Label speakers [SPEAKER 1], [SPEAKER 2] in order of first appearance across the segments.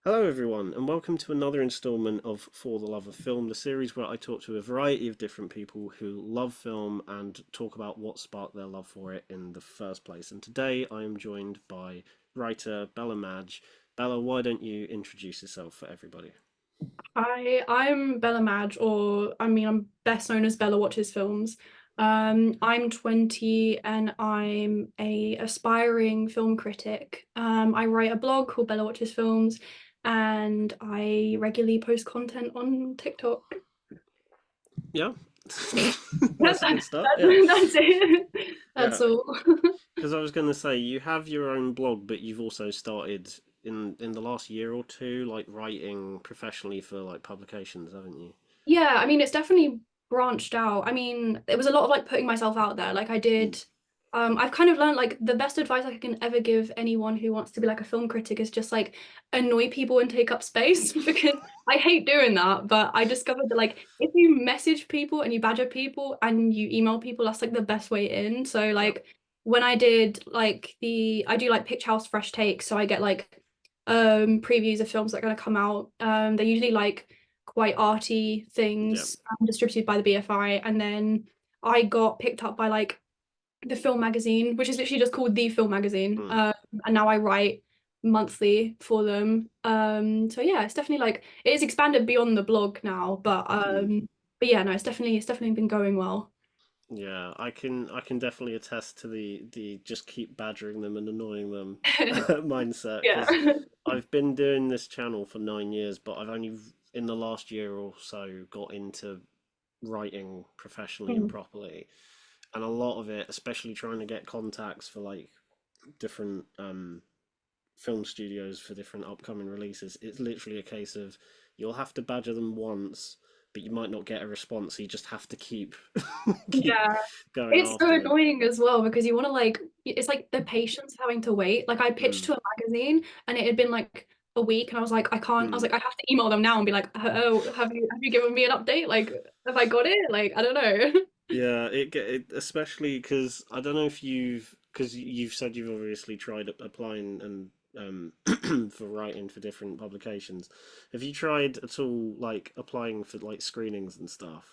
[SPEAKER 1] Hello, everyone, and welcome to another installment of For the Love of Film, the series where I talk to a variety of different people who love film and talk about what sparked their love for it in the first place. And today I am joined by writer Bella Madge. Bella, why don't you introduce yourself for everybody?
[SPEAKER 2] I'm Bella Madge, or I'm best known as Bella Watches Films. I'm 20 and I'm a aspiring film critic. I write a blog called Bella Watches Films, and I regularly post content on TikTok.
[SPEAKER 1] Yeah, that's
[SPEAKER 2] That's
[SPEAKER 1] a good start. Yeah,
[SPEAKER 2] that's it.
[SPEAKER 1] yeah.
[SPEAKER 2] That's all.
[SPEAKER 1] Because I was going to say you have your own blog, but you've also started in the last year or two, like writing professionally for like publications, haven't you?
[SPEAKER 2] Yeah, it's definitely branched out. It was a lot of like putting myself out there. Like I
[SPEAKER 1] Mm.
[SPEAKER 2] did, I've kind of learned like the best advice I can ever give anyone who wants to be like a film critic is just like annoy people and take up space because I hate doing that. But I discovered that like if you message people and you badger people and you email people, that's like the best way in. So
[SPEAKER 1] Yeah.
[SPEAKER 2] like when I did like I do like Pitch House Fresh Takes, so I get like previews of films that are gonna come out. They're usually like quite arty
[SPEAKER 1] Yeah.
[SPEAKER 2] things distributed by the BFI. And then I got picked up by like the film magazine, which is literally just called The Film Magazine.
[SPEAKER 1] Mm.
[SPEAKER 2] And now I write monthly for them. So yeah, it's definitely like it is expanded beyond the blog now,
[SPEAKER 1] Mm.
[SPEAKER 2] but yeah, no, it's definitely been going well.
[SPEAKER 1] Yeah, I can definitely attest to the just keep badgering them and annoying them mindset
[SPEAKER 2] Yeah.
[SPEAKER 1] because I've been doing this channel for 9 years, but I've only in the last year or so got into writing professionally and
[SPEAKER 2] Mm.
[SPEAKER 1] properly, and a lot of it, especially trying to get contacts for like different film studios for different upcoming releases, it's literally a case of you'll have to badger them once, but you might not get a response. So you just have to keep keep
[SPEAKER 2] Yeah.
[SPEAKER 1] going
[SPEAKER 2] It's so
[SPEAKER 1] after them.
[SPEAKER 2] annoying as well because you want to like it's like the patience of having to wait. Like I pitched
[SPEAKER 1] Mm,
[SPEAKER 2] to a magazine and it had been like a week and I was like I can't I was
[SPEAKER 1] mm.
[SPEAKER 2] like I have to email them now and be like, oh, have you given me an update? Like have I got it? Like I don't know.
[SPEAKER 1] Yeah, it especially because I don't know if you've said you've obviously tried applying and for writing for different publications. Have you tried at all like applying for like screenings and stuff?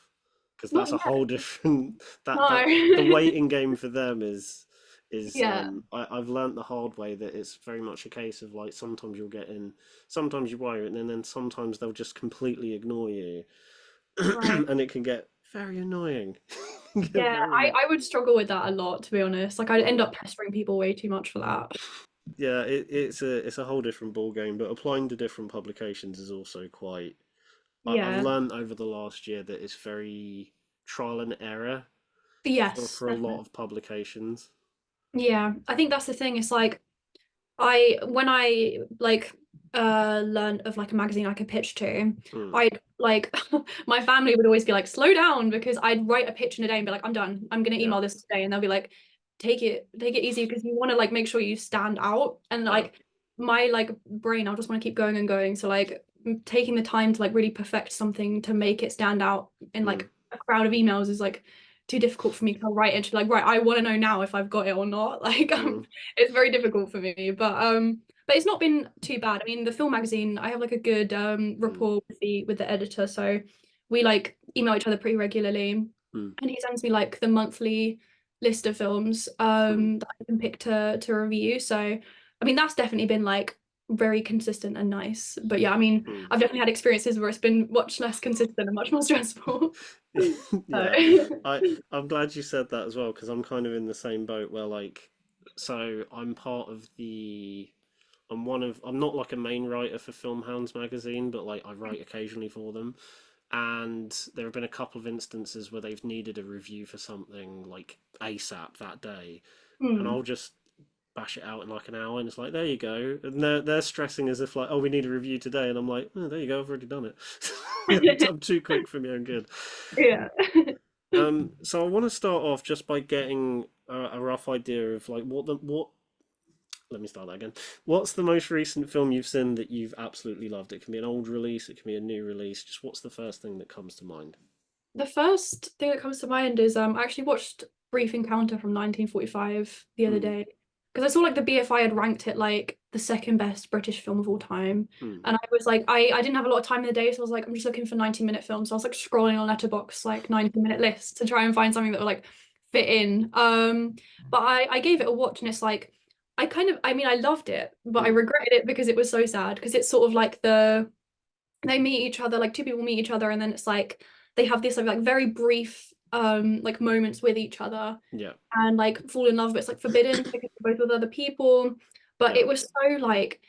[SPEAKER 1] Because
[SPEAKER 2] Not
[SPEAKER 1] that's a whole
[SPEAKER 2] yet.
[SPEAKER 1] different that the
[SPEAKER 2] No.
[SPEAKER 1] waiting game for them is
[SPEAKER 2] Yeah.
[SPEAKER 1] I've learnt the hard way that it's very much a case of like sometimes you'll get in, sometimes you won't, and then sometimes they'll just completely ignore you.
[SPEAKER 2] Right.
[SPEAKER 1] And it can get very annoying. Get
[SPEAKER 2] Yeah,
[SPEAKER 1] very
[SPEAKER 2] I
[SPEAKER 1] annoying.
[SPEAKER 2] I would struggle with that a lot, to be honest. Like I'd end
[SPEAKER 1] Mm.
[SPEAKER 2] up pestering people way too much for that.
[SPEAKER 1] Yeah, it's a whole different ball game, but applying to different publications is also quite. I've
[SPEAKER 2] Yeah.
[SPEAKER 1] learned over the last year that it's very trial and error
[SPEAKER 2] Yes,
[SPEAKER 1] for a lot
[SPEAKER 2] definitely.
[SPEAKER 1] of publications.
[SPEAKER 2] Yeah, I think that's the thing. It's like I when I like learned of like a magazine I could pitch to,
[SPEAKER 1] Mm.
[SPEAKER 2] I'd like my family would always be like, slow down because I'd write a pitch in a day and be like, I'm done. I'm gonna
[SPEAKER 1] Yeah,
[SPEAKER 2] email this today. And they'll be like, take it easy because you want to like make sure you stand out. And
[SPEAKER 1] yeah.
[SPEAKER 2] like my like brain, I'll just want to keep going and going. So like taking the time to like really perfect something to make it stand out in
[SPEAKER 1] Mm.
[SPEAKER 2] like a crowd of emails is like too difficult for me to write and to be like, right, I want to know now if I've got it or not. Like
[SPEAKER 1] Mm.
[SPEAKER 2] it's very difficult for me. But it's not been too bad. I mean, the film magazine, I have like a good
[SPEAKER 1] Mm.
[SPEAKER 2] rapport with the editor, so we like email each other pretty regularly,
[SPEAKER 1] Mm.
[SPEAKER 2] and he sends me like the monthly list of films
[SPEAKER 1] Mm.
[SPEAKER 2] that I can pick to review. So I mean, that's definitely been like very consistent and nice. But yeah, I mean,
[SPEAKER 1] Mm.
[SPEAKER 2] I've definitely had experiences where it's been much less consistent and much more stressful. So,
[SPEAKER 1] Yeah, I I'm glad you said that as well because I'm kind of in the same boat where like so I'm part of the I'm not like a main writer for Film Hounds magazine, but like I write occasionally for them. And there have been a couple of instances where they've needed a review for something like ASAP that day, and
[SPEAKER 2] hmm.
[SPEAKER 1] I'll just bash it out in like an hour, and it's like there you go. And they're stressing as if like oh we need a review today, and I'm like oh, there you go I've already done it. I'm too quick for my own good.
[SPEAKER 2] Yeah.
[SPEAKER 1] So I want to start off just by getting a rough idea of like what let me start that again. What's the most recent film you've seen that you've absolutely loved? It can be an old release, it can be a new release. Just what's the first thing that comes to mind?
[SPEAKER 2] The first thing that comes to mind is I actually watched Brief Encounter from 1945 the other
[SPEAKER 1] Hmm.
[SPEAKER 2] day because I saw like the BFI had ranked it like the second best British film of all time.
[SPEAKER 1] Mm.
[SPEAKER 2] And I was like, I didn't have a lot of time in the day, so I was like, I'm just looking for 90-minute films. So I was like scrolling on Letterboxd like 90-minute lists to try and find something that would like fit in. But I gave it a watch and it's like I mean I loved it, but I
[SPEAKER 1] Mm.
[SPEAKER 2] regretted it because it was so sad because it's sort of like they meet each other, like two people meet each other, and then it's like they have this like very brief like moments with each other
[SPEAKER 1] Yeah.
[SPEAKER 2] and like fall in love, but it's like forbidden because they're both with other people. But
[SPEAKER 1] Yeah.
[SPEAKER 2] it was so like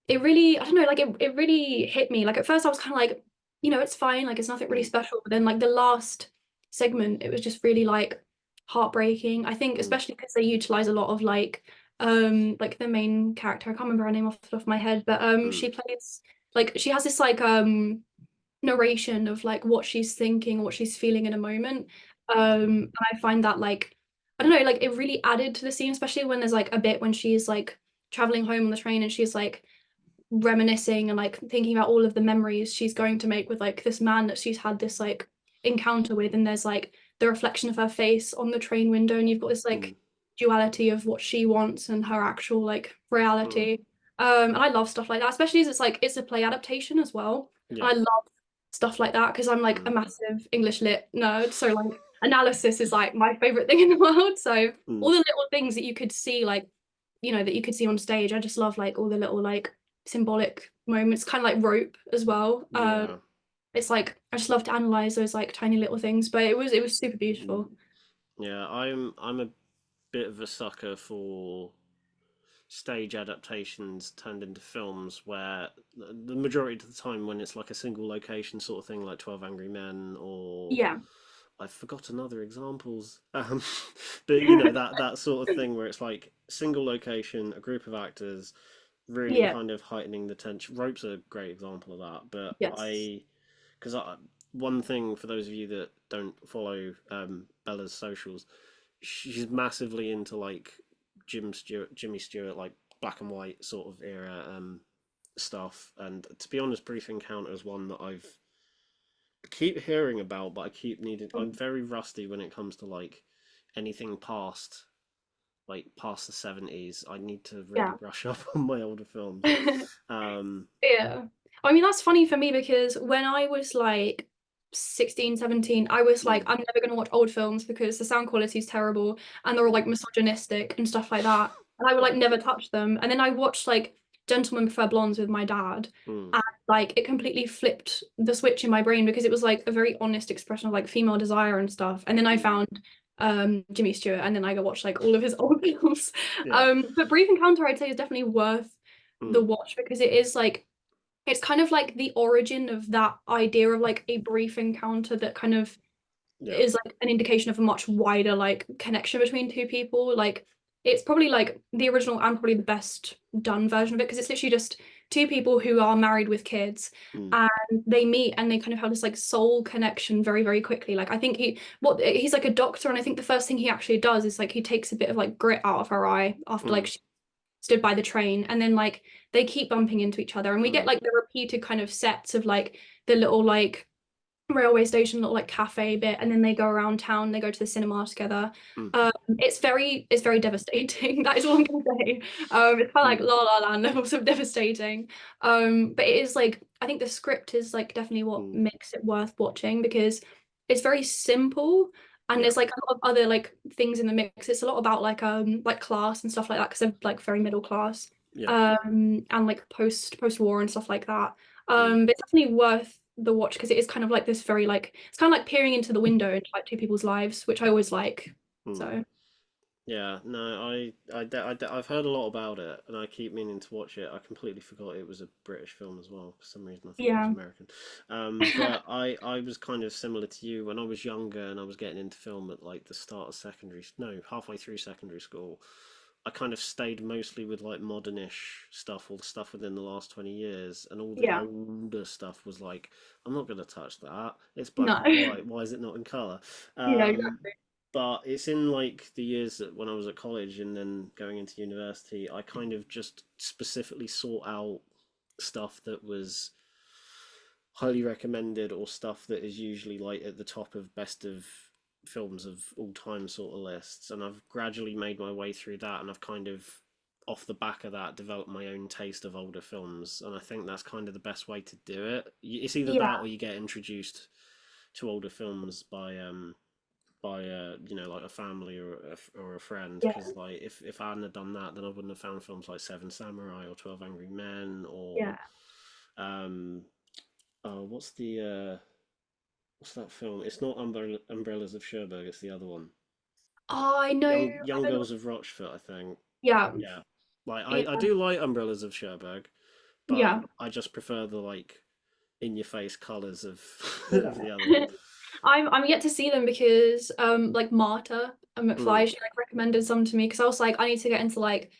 [SPEAKER 2] it really, I don't know, like it really hit me. Like at first I was kind of like, it's fine, like it's nothing really
[SPEAKER 1] Mm.
[SPEAKER 2] special. But then like the last segment, it was just really like heartbreaking. I think
[SPEAKER 1] Mm.
[SPEAKER 2] especially because they utilize a lot of like the main character, I can't remember her name off the top of my head, but
[SPEAKER 1] Mm.
[SPEAKER 2] she plays like she has this like narration of like what she's thinking, what she's feeling in a moment. And I find that like I don't know, like it really added to the scene, especially when there's like a bit when she's like traveling home on the train and she's like reminiscing and like thinking about all of the memories she's going to make with like this man that she's had this like encounter with, and there's like the reflection of her face on the train window, and you've got this
[SPEAKER 1] Mm.
[SPEAKER 2] like duality of what she wants and her actual like
[SPEAKER 1] Mm.
[SPEAKER 2] reality. And I love stuff like that, especially as it's like it's a play adaptation as well.
[SPEAKER 1] Yeah.
[SPEAKER 2] And I love stuff like that because I'm like a
[SPEAKER 1] Mm.
[SPEAKER 2] massive English lit nerd, so like analysis is like my favorite thing in the world. So all
[SPEAKER 1] Mm.
[SPEAKER 2] the little things that you could see like that you could see on stage, I just love like all the little like symbolic moments, kind of like rope as well.
[SPEAKER 1] Yeah.
[SPEAKER 2] It's like I just love to analyze those like tiny little things, but it was super
[SPEAKER 1] Mm.
[SPEAKER 2] beautiful.
[SPEAKER 1] Yeah. I'm a bit of a sucker for stage adaptations turned into films where the majority of the time when it's like a single location sort of thing like 12 Angry Men or
[SPEAKER 2] Yeah.
[SPEAKER 1] I've forgotten other examples. But you know that sort of thing where it's like single location, a group of actors, really
[SPEAKER 2] Yeah.
[SPEAKER 1] kind of heightening the tension. Rope's a great example of that. But
[SPEAKER 2] Yes.
[SPEAKER 1] because one thing for those of you that don't follow Bella's socials, she's massively into like Jimmy Stewart, like black and white sort of era stuff. And to be honest, Brief Encounter is one that keep hearing about, but I keep needing. I'm very rusty when it comes to like anything past the 70s. I need to really
[SPEAKER 2] Yeah.
[SPEAKER 1] brush up on my older films. Um,
[SPEAKER 2] Yeah. I mean, that's funny for me because when I was like 16, 17, I was like,
[SPEAKER 1] mm,
[SPEAKER 2] I'm never going to watch old films because the sound quality is terrible and they're all like
[SPEAKER 1] mm,
[SPEAKER 2] misogynistic and stuff like that. And I would like
[SPEAKER 1] yeah,
[SPEAKER 2] never touch them. And then I watched like Gentlemen Prefer Blondes with my dad.
[SPEAKER 1] mm,
[SPEAKER 2] And like it completely flipped the switch in my brain because it was like a very honest expression of like female desire and stuff. And then I
[SPEAKER 1] mm,
[SPEAKER 2] found Jimmy Stewart and then I go watch like all of his old films.
[SPEAKER 1] yeah,
[SPEAKER 2] But Brief Encounter I'd say is definitely worth the
[SPEAKER 1] mm,
[SPEAKER 2] watch because it is like it's kind of like the origin of that idea of like a brief encounter that kind of
[SPEAKER 1] yeah,
[SPEAKER 2] is like an indication of a much wider like connection between two people. Like it's probably like the original and probably the best done version of it because it's literally just two people who are married with kids
[SPEAKER 1] mm,
[SPEAKER 2] and they meet and they kind of have this like soul connection very very quickly. Like I think he's like a doctor, and I think the first thing he actually does is like he takes a bit of like grit out of her eye after like
[SPEAKER 1] mm,
[SPEAKER 2] she stood by the train, and then like they keep bumping into each other and we get
[SPEAKER 1] mm,
[SPEAKER 2] like the repeated kind of sets of like the little like railway station little like cafe bit, and then they go around town, they go to the cinema together.
[SPEAKER 1] mm,
[SPEAKER 2] It's very devastating. That is all I'm gonna say. It's kind of like
[SPEAKER 1] mm,
[SPEAKER 2] La La Land levels of devastating. But it is like I think the script is like definitely what
[SPEAKER 1] mm,
[SPEAKER 2] makes it worth watching because it's very simple and
[SPEAKER 1] yeah,
[SPEAKER 2] there's like a lot of other like things in the mix. It's a lot about like class and stuff like that because they're like very middle class.
[SPEAKER 1] yeah,
[SPEAKER 2] And like post war and stuff like that.
[SPEAKER 1] mm,
[SPEAKER 2] But it's definitely worth the watch because it is kind of like this very like it's kind of like peering into the window into like two people's lives, which I always like.
[SPEAKER 1] mm.
[SPEAKER 2] So
[SPEAKER 1] Yeah, no, I've heard a lot about it, and I keep meaning to watch it. I completely forgot it was a British film as well. For some reason, I thought it was
[SPEAKER 2] yeah.
[SPEAKER 1] American. But I was kind of similar to you when I was younger, and I was getting into film at like the start of no, halfway through secondary school. I kind of stayed mostly with like modernish stuff, all the stuff within the last 20 years, and all the
[SPEAKER 2] Yeah.
[SPEAKER 1] older stuff was like, I'm not gonna touch that. It's black
[SPEAKER 2] No.
[SPEAKER 1] and white. Why is it not in color?
[SPEAKER 2] Yeah,
[SPEAKER 1] Um,
[SPEAKER 2] exactly.
[SPEAKER 1] but it's in like the years that when I was at college and then going into university, I kind of just specifically sought out stuff that was highly recommended or stuff that is usually like at the top of best of films of all time sort of lists. And I've gradually made my way through that, and I've kind of off the back of that, develop my own taste of older films, and I think that's kind of the best way to do it. It's either that
[SPEAKER 2] Yeah,
[SPEAKER 1] or you get introduced to older films by like a family or a friend.
[SPEAKER 2] yeah,
[SPEAKER 1] Because like if I hadn't have done that, then I wouldn't have found films like Seven Samurai or 12 Angry Men or
[SPEAKER 2] yeah.
[SPEAKER 1] um what's that film? It's not Umbrellas of Cherbourg. It's the other one.
[SPEAKER 2] Oh, I know.
[SPEAKER 1] Young
[SPEAKER 2] I know.
[SPEAKER 1] Girls of Rochefort, I think.
[SPEAKER 2] Yeah,
[SPEAKER 1] Yeah, like
[SPEAKER 2] yeah,
[SPEAKER 1] I do like Umbrellas of Cherbourg, but
[SPEAKER 2] yeah,
[SPEAKER 1] I just prefer the like in your face colours of
[SPEAKER 2] yeah.
[SPEAKER 1] of the other one.
[SPEAKER 2] I'm yet to see them because like Marta and
[SPEAKER 1] Mm,
[SPEAKER 2] McFly, she like recommended some to me because I was like I need to get into like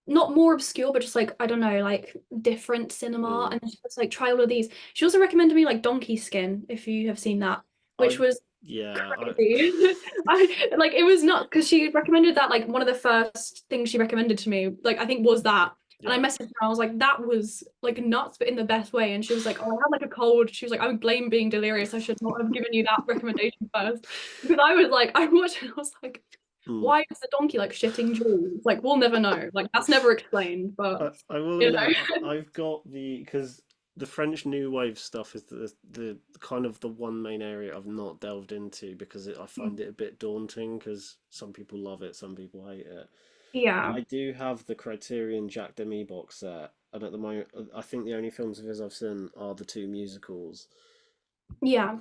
[SPEAKER 2] not more obscure but just like I don't know like different cinema,
[SPEAKER 1] mm.
[SPEAKER 2] and she was like try all of these. She also recommended me like Donkey Skin, if you have seen that, which
[SPEAKER 1] I've
[SPEAKER 2] was
[SPEAKER 1] yeah,
[SPEAKER 2] crazy. I like it was not because she recommended that like one of the first things she recommended to me like I think was that, and I
[SPEAKER 1] yeah.
[SPEAKER 2] messaged her. I was like that was like nuts but in the best way, and she was like oh I had like a cold. She was like I would blame being delirious. I should not have given you that recommendation first, because I was like I watched it and I was like
[SPEAKER 1] Mm.
[SPEAKER 2] why is the donkey like shitting jewels? Like we'll never know. Like that's never explained, but
[SPEAKER 1] I will
[SPEAKER 2] you know.
[SPEAKER 1] admit I've got the because the French New Wave stuff is the kind of the one main area I've not delved into because I find it a bit daunting because some people love it, some people hate it.
[SPEAKER 2] Yeah.
[SPEAKER 1] I do have the Criterion Jack Demy box set, and at the moment, I think the only films of his I've seen are the two musicals.
[SPEAKER 2] Yeah.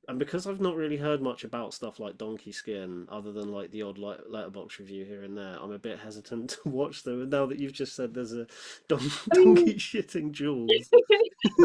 [SPEAKER 1] And because I've not really heard much about stuff like Donkey Skin, other than like the odd Letterbox review here and there, I'm a bit hesitant to watch them. And now that you've just said there's a
[SPEAKER 2] I
[SPEAKER 1] donkey
[SPEAKER 2] mean
[SPEAKER 1] shitting Jules,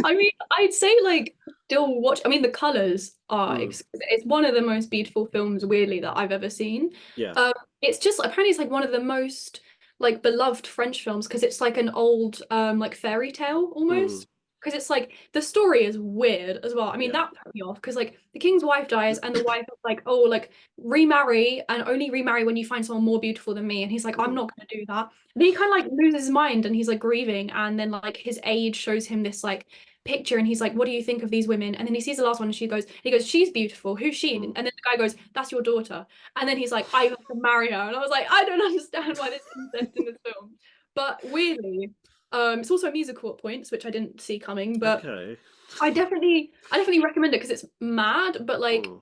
[SPEAKER 2] I mean, I'd say like still watch. I mean, the colors are
[SPEAKER 1] mm,
[SPEAKER 2] exquisite. It's one of the most beautiful films, weirdly, that I've ever seen.
[SPEAKER 1] yeah,
[SPEAKER 2] It's just apparently it's like one of the most like beloved French films because it's like an old like fairy tale
[SPEAKER 1] mm,
[SPEAKER 2] almost. Because it's like the story is weird as well. I mean,
[SPEAKER 1] yeah,
[SPEAKER 2] that put me off because like the king's wife dies and the wife is like, oh, like remarry and only remarry when you find someone more beautiful than me. And he's like, I'm
[SPEAKER 1] mm,
[SPEAKER 2] not gonna do that. And then he kind of like loses his mind and he's like grieving, and then like his age shows him this like picture and he's like, what do you think of these women? And then he sees the last one and he goes, she's beautiful, who's she? And
[SPEAKER 1] mm,
[SPEAKER 2] then the guy goes, that's your daughter. And then he's like, I have to marry her. And I was like, I don't understand why there's incest in this film. But weirdly, it's also a musical at points, which I didn't see coming, but
[SPEAKER 1] okay,
[SPEAKER 2] I definitely recommend it because it's mad, but like
[SPEAKER 1] mm,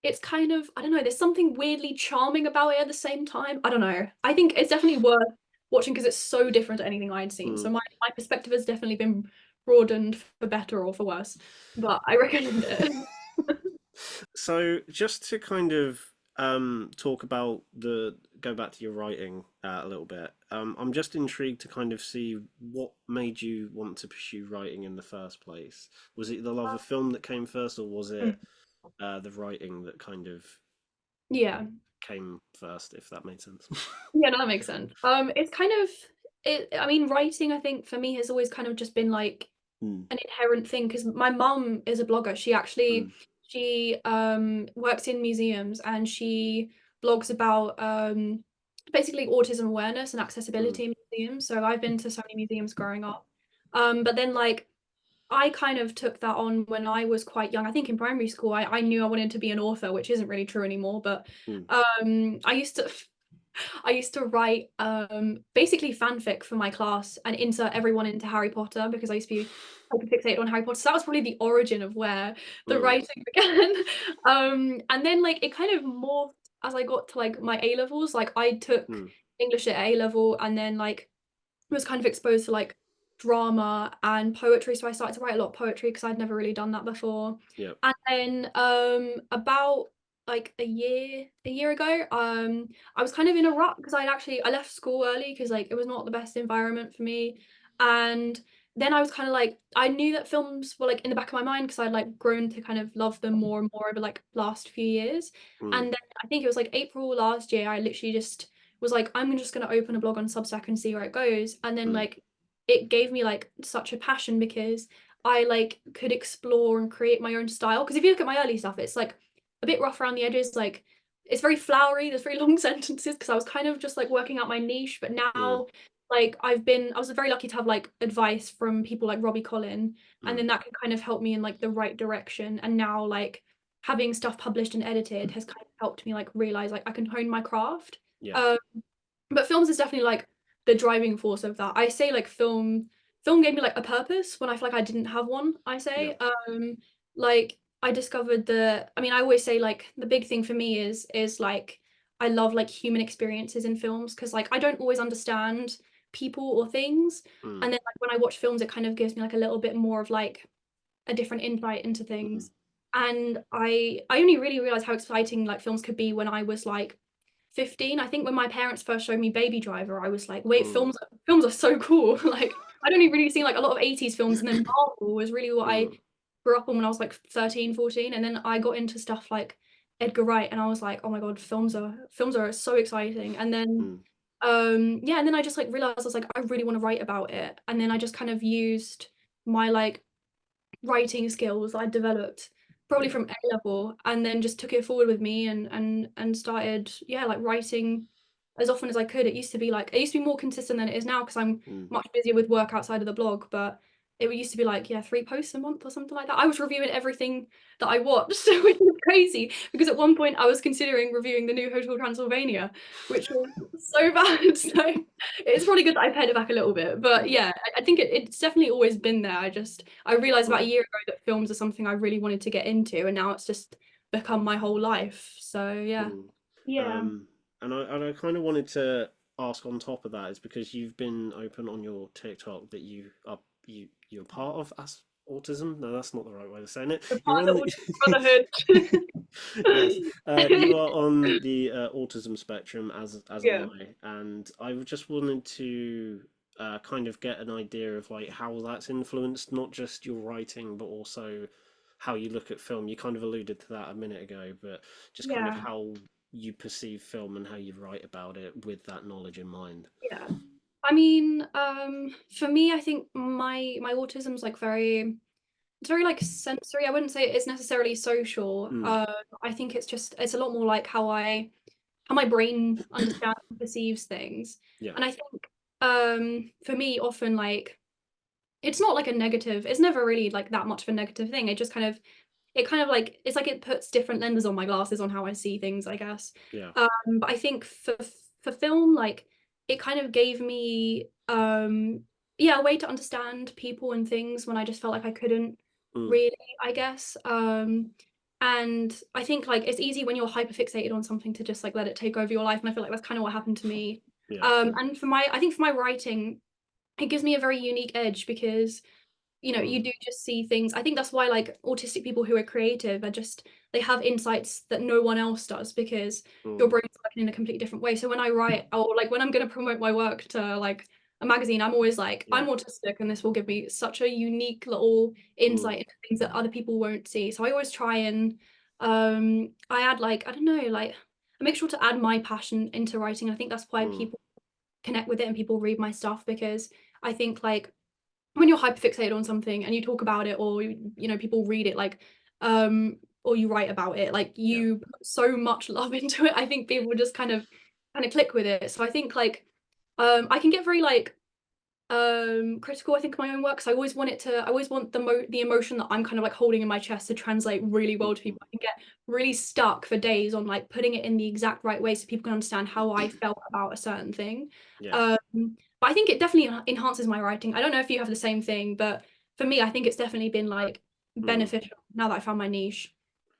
[SPEAKER 2] it's kind of I don't know, there's something weirdly charming about it at the same time. I don't know. I think it's definitely worth watching because it's so different to anything I'd seen.
[SPEAKER 1] mm.
[SPEAKER 2] So my perspective has definitely been broadened for better or for worse. But I recommend it.
[SPEAKER 1] So just to kind of talk about the go back to your writing a little bit. I'm just intrigued to kind of see what made you want to pursue writing in the first place. Was it the love of film that came first, or was it the writing that kind of
[SPEAKER 2] Yeah.
[SPEAKER 1] came first, if that made sense?
[SPEAKER 2] Yeah, no, that makes sense. It's kind of it. I mean, writing, I think for me has always kind of just been like
[SPEAKER 1] Mm,
[SPEAKER 2] an inherent thing because my mum is a blogger.
[SPEAKER 1] mm,
[SPEAKER 2] She works in museums and she blogs about basically autism awareness and
[SPEAKER 1] mm,
[SPEAKER 2] accessibility in museums. So I've been to so many museums growing up. But then like I kind of took that on when I was quite young. I think in primary school I knew I wanted to be an author, which isn't really true anymore, but
[SPEAKER 1] mm,
[SPEAKER 2] I used to I used to write basically fanfic for my class and insert everyone into Harry Potter because I used to be hyper fixated on Harry Potter. So that was probably the origin of where the
[SPEAKER 1] mm,
[SPEAKER 2] writing began. And then like it kind of morphed as I got to like my A levels. Like I took
[SPEAKER 1] mm.
[SPEAKER 2] English at A level and then like was kind of exposed to like drama and poetry. So I started to write a lot of poetry because I'd never really done that before.
[SPEAKER 1] Yep.
[SPEAKER 2] And then about like a year ago, I was kind of in a rut because I left school early because like it was not the best environment for me. And then I was kind of like I knew that films were like in the back of my mind because I'd like grown to kind of love them more and more over like last few years.
[SPEAKER 1] Mm,
[SPEAKER 2] And then I think it was like April last year, I literally just was like, I'm just gonna open a blog on Substack and see where it goes. And then
[SPEAKER 1] mm,
[SPEAKER 2] like it gave me like such a passion because I like could explore and create my own style. Because if you look at my early stuff, it's like a bit rough around the edges, like it's very flowery, there's very long sentences because I was kind of just like working out my niche. But
[SPEAKER 1] mm,
[SPEAKER 2] now like I was very lucky to have like advice from people like Robbie Collin, and
[SPEAKER 1] mm.
[SPEAKER 2] then that can kind of help me in like the right direction. And now like having stuff published and edited has kind of helped me like realize like I can hone my craft.
[SPEAKER 1] Yeah.
[SPEAKER 2] Um, but films is definitely like the driving force of that. I say like film gave me like a purpose when I feel like I didn't have one, I
[SPEAKER 1] Yeah.
[SPEAKER 2] say. Like I discovered I mean, I always say like the big thing for me is like I love like human experiences in films because like I don't always understand people or things.
[SPEAKER 1] Mm.
[SPEAKER 2] And then like when I watch films, it kind of gives me like a little bit more of like a different insight into
[SPEAKER 1] Mm.
[SPEAKER 2] things. And I only really realized how exciting like films could be when I was like 15. I think when my parents first showed me Baby Driver, I was like, wait,
[SPEAKER 1] Mm.
[SPEAKER 2] films are so cool. Like I'd only really seen like a lot of 80s films, and then Marvel was really what I
[SPEAKER 1] Mm.
[SPEAKER 2] grew up on when I was like 13, 14. And then I got into stuff like Edgar Wright, and I was like, oh my God, films are so exciting. And then
[SPEAKER 1] Mm.
[SPEAKER 2] yeah, and then I just like realized I was like, I really want to write about it. And then I just kind of used my like writing skills I developed probably
[SPEAKER 1] Yeah.
[SPEAKER 2] from A level, and then just took it forward with me and started, yeah, like writing as often as I could. It used to be more consistent than it is now because I'm
[SPEAKER 1] Mm.
[SPEAKER 2] much busier with work outside of the blog, but it used to be like, yeah, 3 posts a month or something like that. I was reviewing everything that I watched, which was crazy because at one point I was considering reviewing the new Hotel Transylvania, which was so bad. So it's probably good that I pared it back a little bit. But
[SPEAKER 1] Mm.
[SPEAKER 2] yeah, I think it's definitely always been there. I realized about a
[SPEAKER 1] Mm.
[SPEAKER 2] year ago that films are something I really wanted to get into, and now it's just become my whole life. So yeah.
[SPEAKER 1] Mm.
[SPEAKER 2] Yeah.
[SPEAKER 1] Um, and I kind of wanted to ask on top of that is because you've been open on your TikTok that you're part of as autism. No, that's not the right way of saying it.
[SPEAKER 2] The
[SPEAKER 1] You're
[SPEAKER 2] part
[SPEAKER 1] on
[SPEAKER 2] of
[SPEAKER 1] the
[SPEAKER 2] the
[SPEAKER 1] yes, you
[SPEAKER 2] brotherhood.
[SPEAKER 1] are on the autism spectrum as am
[SPEAKER 2] Yeah.
[SPEAKER 1] I, and I just wanted to kind of get an idea of like how that's influenced not just your writing but also how you look at film. You kind of alluded to that a minute ago, but just kind of
[SPEAKER 2] Yeah.
[SPEAKER 1] how you perceive film and how you write about it with that knowledge in mind.
[SPEAKER 2] Yeah. I mean, for me, I think my autism's like it's very like sensory. I wouldn't say it's necessarily social.
[SPEAKER 1] Mm,
[SPEAKER 2] I think it's a lot more like how my brain understands and perceives things.
[SPEAKER 1] yeah.
[SPEAKER 2] And I think for me often like it's not like a negative, it's never really like that much of a negative thing. It kind of like it's like it puts different lenses on my glasses on how I see things, I guess.
[SPEAKER 1] Yeah.
[SPEAKER 2] But I think for film, like it kind of gave me yeah, a way to understand people and things when I just felt like I couldn't
[SPEAKER 1] Mm,
[SPEAKER 2] really, I guess. And I think like it's easy when you're hyper fixated on something to just like let it take over your life. And I feel like that's kind of what happened to me.
[SPEAKER 1] yeah.
[SPEAKER 2] And I think for my writing, it gives me a very unique edge because
[SPEAKER 1] Mm,
[SPEAKER 2] you do just see things. I think that's why like autistic people who are creative are just they have insights that no one else does because your
[SPEAKER 1] mm,
[SPEAKER 2] brain's working in a completely different way. So when I write or like when I'm going to promote my work to like a magazine, I'm always like,
[SPEAKER 1] yeah.
[SPEAKER 2] I'm autistic and this will give me such a unique little
[SPEAKER 1] Mm,
[SPEAKER 2] insight into things that other people won't see. So I always try and I add like, I don't know, like I make sure to add my passion into writing. I think that's why
[SPEAKER 1] mm,
[SPEAKER 2] people connect with it and people read my stuff because I think like when you're hyperfixated on something and you talk about it or people read it like or you write about it like
[SPEAKER 1] yeah.
[SPEAKER 2] you put so much love into it. I think people just kind of click with it. So I think like I can get very like critical, I think, of my own work because I always want the emotion that I'm kind of like holding in my chest to translate really well to
[SPEAKER 1] Mm,
[SPEAKER 2] people. I can get really stuck for days on like putting it in the exact right way so people can understand how I felt about a certain thing.
[SPEAKER 1] yeah.
[SPEAKER 2] um but I think it definitely enhances my writing. I don't know if you have the same thing, but for me I think it's definitely been like
[SPEAKER 1] Mm.
[SPEAKER 2] beneficial now that I found my niche.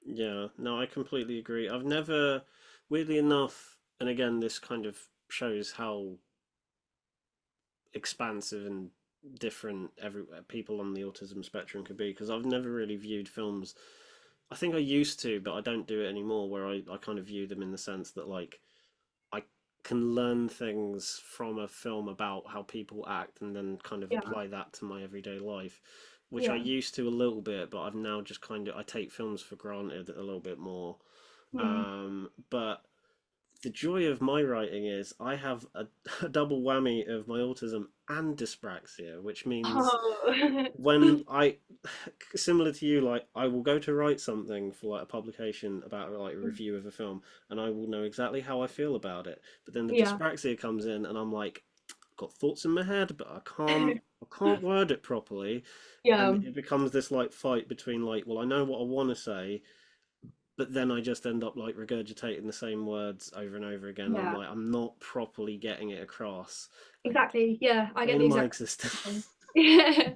[SPEAKER 1] Yeah, no, I completely agree. I've never, weirdly enough, and again, this kind of shows how expansive and different every people on the autism spectrum could be, because I've never really viewed films. I think I used to, but I don't do it anymore, where I kind of view them in the sense that like I can learn things from a film about how people act and then kind of
[SPEAKER 2] Yeah.
[SPEAKER 1] apply that to my everyday life, which I
[SPEAKER 2] Yeah.
[SPEAKER 1] used to a little bit, but I've now just kind of I take films for granted a little bit more.
[SPEAKER 2] Mm.
[SPEAKER 1] But the joy of my writing is I have a double whammy of my autism and dyspraxia, which means
[SPEAKER 2] Oh.
[SPEAKER 1] when I, similar to you, like I will go to write something for like a publication about like a review of a film, and I will know exactly how I feel about it. But then the
[SPEAKER 2] Yeah.
[SPEAKER 1] dyspraxia comes in, and I'm like, I've got thoughts in my head, but I can't word it properly,
[SPEAKER 2] Yeah.
[SPEAKER 1] and it becomes this like fight between like, well, I know what I want to say, but then I just end up like regurgitating the same words over and over again. I'm
[SPEAKER 2] Yeah,
[SPEAKER 1] like, I'm not properly getting it across. Like,
[SPEAKER 2] exactly. Yeah, I get
[SPEAKER 1] point
[SPEAKER 2] the
[SPEAKER 1] of my
[SPEAKER 2] exact
[SPEAKER 1] existence.
[SPEAKER 2] same thing. Yeah,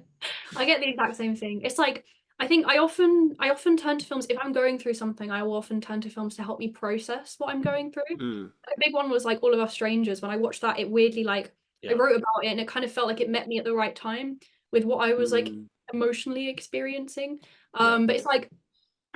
[SPEAKER 2] I get the exact same thing. It's like I think I often turn to films if I'm going through something. I will often turn to films to help me process what I'm going through.
[SPEAKER 1] Mm,
[SPEAKER 2] A big one was like All of Us Strangers. When I watched that, it weirdly like I
[SPEAKER 1] yeah.
[SPEAKER 2] wrote about it and it kind of felt like it met me at the right time with what I was like
[SPEAKER 1] Mm,
[SPEAKER 2] emotionally experiencing.
[SPEAKER 1] yeah.
[SPEAKER 2] But it's like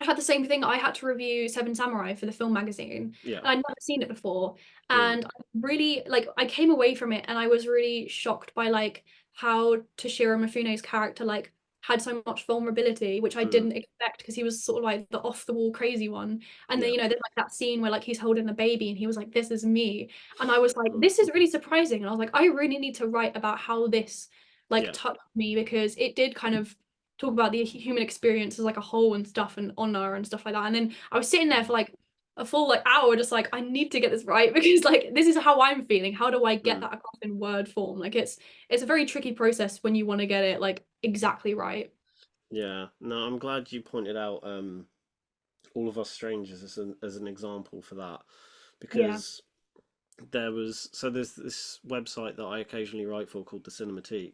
[SPEAKER 2] I had the same thing. I had to review Seven Samurai for the film magazine,
[SPEAKER 1] Yeah.
[SPEAKER 2] and I'd never seen it before.
[SPEAKER 1] Mm,
[SPEAKER 2] And I really like I came away from it, and I was really shocked by like how Toshiro Mifune's character like had so much vulnerability, which I
[SPEAKER 1] mm,
[SPEAKER 2] didn't expect because he was sort of like the off the wall crazy one. And then
[SPEAKER 1] yeah.
[SPEAKER 2] there's like that scene where like he's holding the baby, and he was like, "This is me," and I was like,
[SPEAKER 1] Mm,
[SPEAKER 2] "This is really surprising." And I was like, "I really need to write about how this like
[SPEAKER 1] yeah.
[SPEAKER 2] touched me because it did kind of." Talk about the human experience as like a whole and stuff and honor and stuff like that. And then I was sitting there
[SPEAKER 1] Mm,
[SPEAKER 2] for like a full like hour just like I need to get this right because like this is how I'm feeling. How do I get
[SPEAKER 1] mm.
[SPEAKER 2] that across in word form? Like it's a very tricky process when you want to get it like exactly right.
[SPEAKER 1] Yeah. No, I'm glad you pointed out All of Us Strangers as an example for that
[SPEAKER 2] Yeah.
[SPEAKER 1] because there's this website that I occasionally write for called the Cinematique,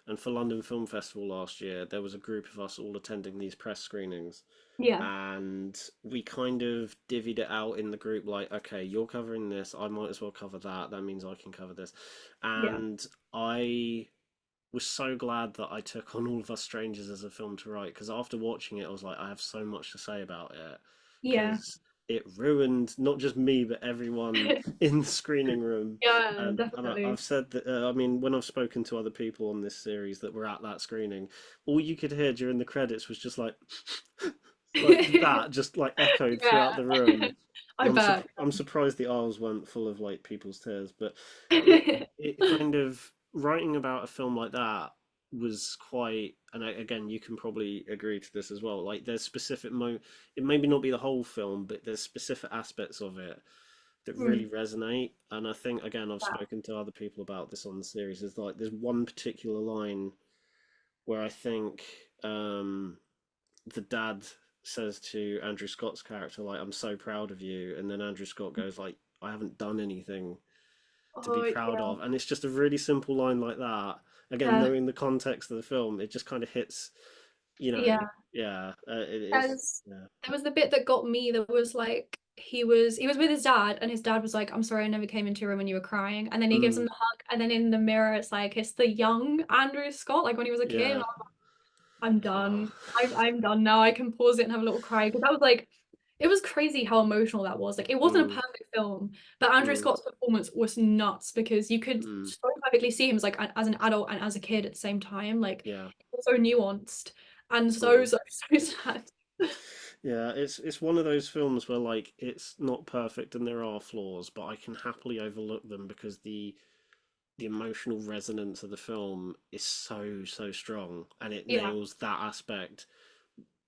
[SPEAKER 1] and for London Film Festival last year there was a group of us all attending these press screenings,
[SPEAKER 2] Yeah.
[SPEAKER 1] and we kind of divvied it out in the group like, okay, you're covering this, I might as well cover that. That means I can cover this,
[SPEAKER 2] Yeah.
[SPEAKER 1] and I was so glad that I took on All of Us Strangers as a film to write because after watching it, I was like, I have so much to say about it
[SPEAKER 2] Yeah.
[SPEAKER 1] because it ruined not just me but everyone in the screening room.
[SPEAKER 2] Yeah,
[SPEAKER 1] And
[SPEAKER 2] definitely.
[SPEAKER 1] I've said that, I mean, when I've spoken to other people on this series that were at that screening, all you could hear during the credits was just like that, just like echoed throughout
[SPEAKER 2] Yeah.
[SPEAKER 1] the room.
[SPEAKER 2] I bet.
[SPEAKER 1] I'm surprised the aisles weren't full of like people's tears, but it kind of writing about a film like that was quite, and again you can probably agree to this as well, like there's specific it maybe not be the whole film but there's specific aspects of it that really
[SPEAKER 2] Mm,
[SPEAKER 1] resonate. And I think, again, I've
[SPEAKER 2] yeah.
[SPEAKER 1] spoken to other people about this on the series, is like there's one particular line where I think the dad says to Andrew Scott's character like, I'm so proud of you, and then Andrew Scott goes like, I haven't done anything to be
[SPEAKER 2] Oh,
[SPEAKER 1] proud
[SPEAKER 2] yeah.
[SPEAKER 1] of. And it's just a really simple line like that. Again,
[SPEAKER 2] Yeah.
[SPEAKER 1] knowing the context of the film, it just kind of hits, you know,
[SPEAKER 2] Yeah.
[SPEAKER 1] yeah, it is,
[SPEAKER 2] There's
[SPEAKER 1] yeah.
[SPEAKER 2] there was the bit that got me that was like he was with his dad and his dad was like, I'm sorry I never came into your room when you were crying. And then he gives him
[SPEAKER 1] Mm,
[SPEAKER 2] the hug and then in the mirror it's like it's the young Andrew Scott, like when he was a kid. And
[SPEAKER 1] yeah.
[SPEAKER 2] I'm
[SPEAKER 1] Oh,
[SPEAKER 2] done. I'm done now. I can pause it and have a little cry because that was like it was crazy how emotional that was. Like it wasn't a
[SPEAKER 1] mm,
[SPEAKER 2] perfect film, but Andrew
[SPEAKER 1] mm,
[SPEAKER 2] Scott's performance was nuts because you could
[SPEAKER 1] mm,
[SPEAKER 2] so perfectly see him as like as an adult and as a kid at the same time. Like
[SPEAKER 1] yeah.
[SPEAKER 2] it was so nuanced and so
[SPEAKER 1] Mm.
[SPEAKER 2] so so sad.
[SPEAKER 1] Yeah, it's one of those films where like it's not perfect and there are flaws, but I can happily overlook them because the emotional resonance of the film is so strong, and it
[SPEAKER 2] Yeah.
[SPEAKER 1] nails that aspect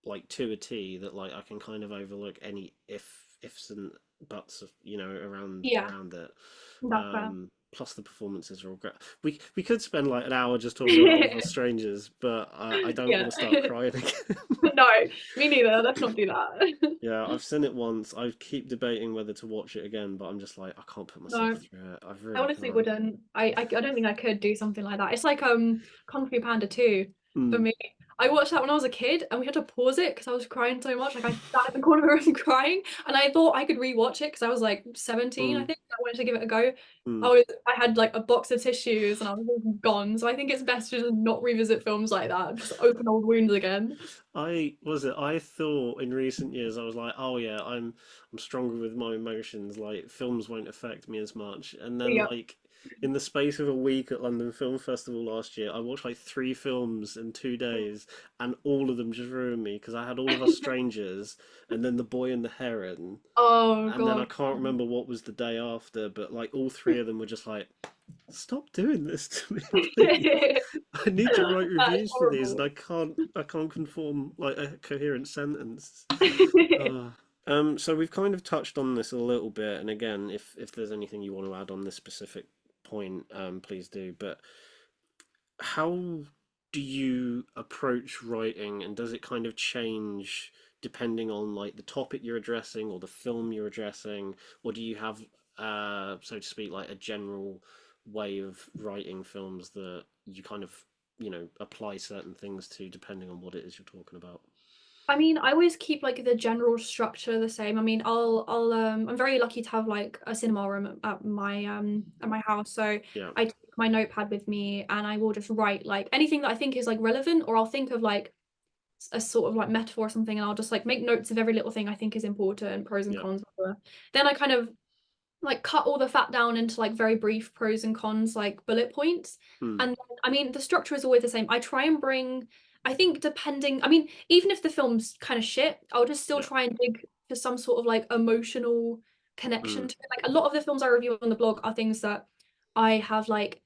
[SPEAKER 1] like to a T, that like I can kind of overlook any ifs and buts of,
[SPEAKER 2] Yeah,
[SPEAKER 1] around it.
[SPEAKER 2] that's fair.
[SPEAKER 1] Plus the performances are all great. We could spend like an hour just talking about All of Us Strangers, but I don't want
[SPEAKER 2] Yeah.
[SPEAKER 1] to start crying again.
[SPEAKER 2] No, me neither. Let's not do that.
[SPEAKER 1] Yeah, I've seen it once. I keep debating whether to watch it again, but I'm just like, I can't put myself
[SPEAKER 2] No,
[SPEAKER 1] through it. I
[SPEAKER 2] I
[SPEAKER 1] really
[SPEAKER 2] honestly
[SPEAKER 1] can't.
[SPEAKER 2] wouldn't. I don't think I could do something like that. It's like Kung Fu Panda 2 for
[SPEAKER 1] Mm,
[SPEAKER 2] me. I watched that when I was a kid and we had to pause it because I was crying so much. Like I sat in the corner of the room crying and I thought I could rewatch it because I was like 17, I
[SPEAKER 1] mm,
[SPEAKER 2] think. I wanted to give it a go.
[SPEAKER 1] mm.
[SPEAKER 2] I had like a box of tissues and I was just gone. So I think it's best to just not revisit films like that. Just open old wounds again.
[SPEAKER 1] I thought in recent years I was like, oh yeah, I'm stronger with my emotions. Like films won't affect me as much. And then
[SPEAKER 2] Yeah.
[SPEAKER 1] like in the space of a week at London Film Festival last year, I watched like 3 films in 2 days, and all of them just ruined me because I had All of Us Strangers, and then The Boy and the Heron,
[SPEAKER 2] Oh
[SPEAKER 1] and then I
[SPEAKER 2] God.
[SPEAKER 1] can't remember what was the day after, but like all three of them were just like, stop doing this to me, please. I need to write
[SPEAKER 2] That's
[SPEAKER 1] reviews for these, and
[SPEAKER 2] horrible.
[SPEAKER 1] I can't conform like a coherent sentence. Uh, so we've kind of touched on this a little bit, and again, if there's anything you want to add on this specific point, please do. But how do you approach writing, and does it kind of change depending on like the topic you're addressing or the film you're addressing, or do you have, so to speak, like a general way of writing films that you kind of, apply certain things to depending on what it is you're talking about?
[SPEAKER 2] I mean, I always keep like the general structure the same. I mean, I'm very lucky to have like a cinema room at my house. So
[SPEAKER 1] Yeah,
[SPEAKER 2] I take my notepad with me and I will just write like anything that I think is like relevant, or I'll think of like a sort of like metaphor or something, and I'll just like make notes of every little thing I think is important, pros and
[SPEAKER 1] yeah,
[SPEAKER 2] cons, whatever. Then I kind of like cut all the fat down into like very brief pros and cons, like bullet points.
[SPEAKER 1] mm,
[SPEAKER 2] And I mean, the structure is always the same. I try and bring, I think depending, I mean, even if the film's kind of shit, I'll just still
[SPEAKER 1] yeah,
[SPEAKER 2] try and dig for some sort of like emotional connection
[SPEAKER 1] mm,
[SPEAKER 2] to it. Like a lot of the films I review on the blog are things that I have like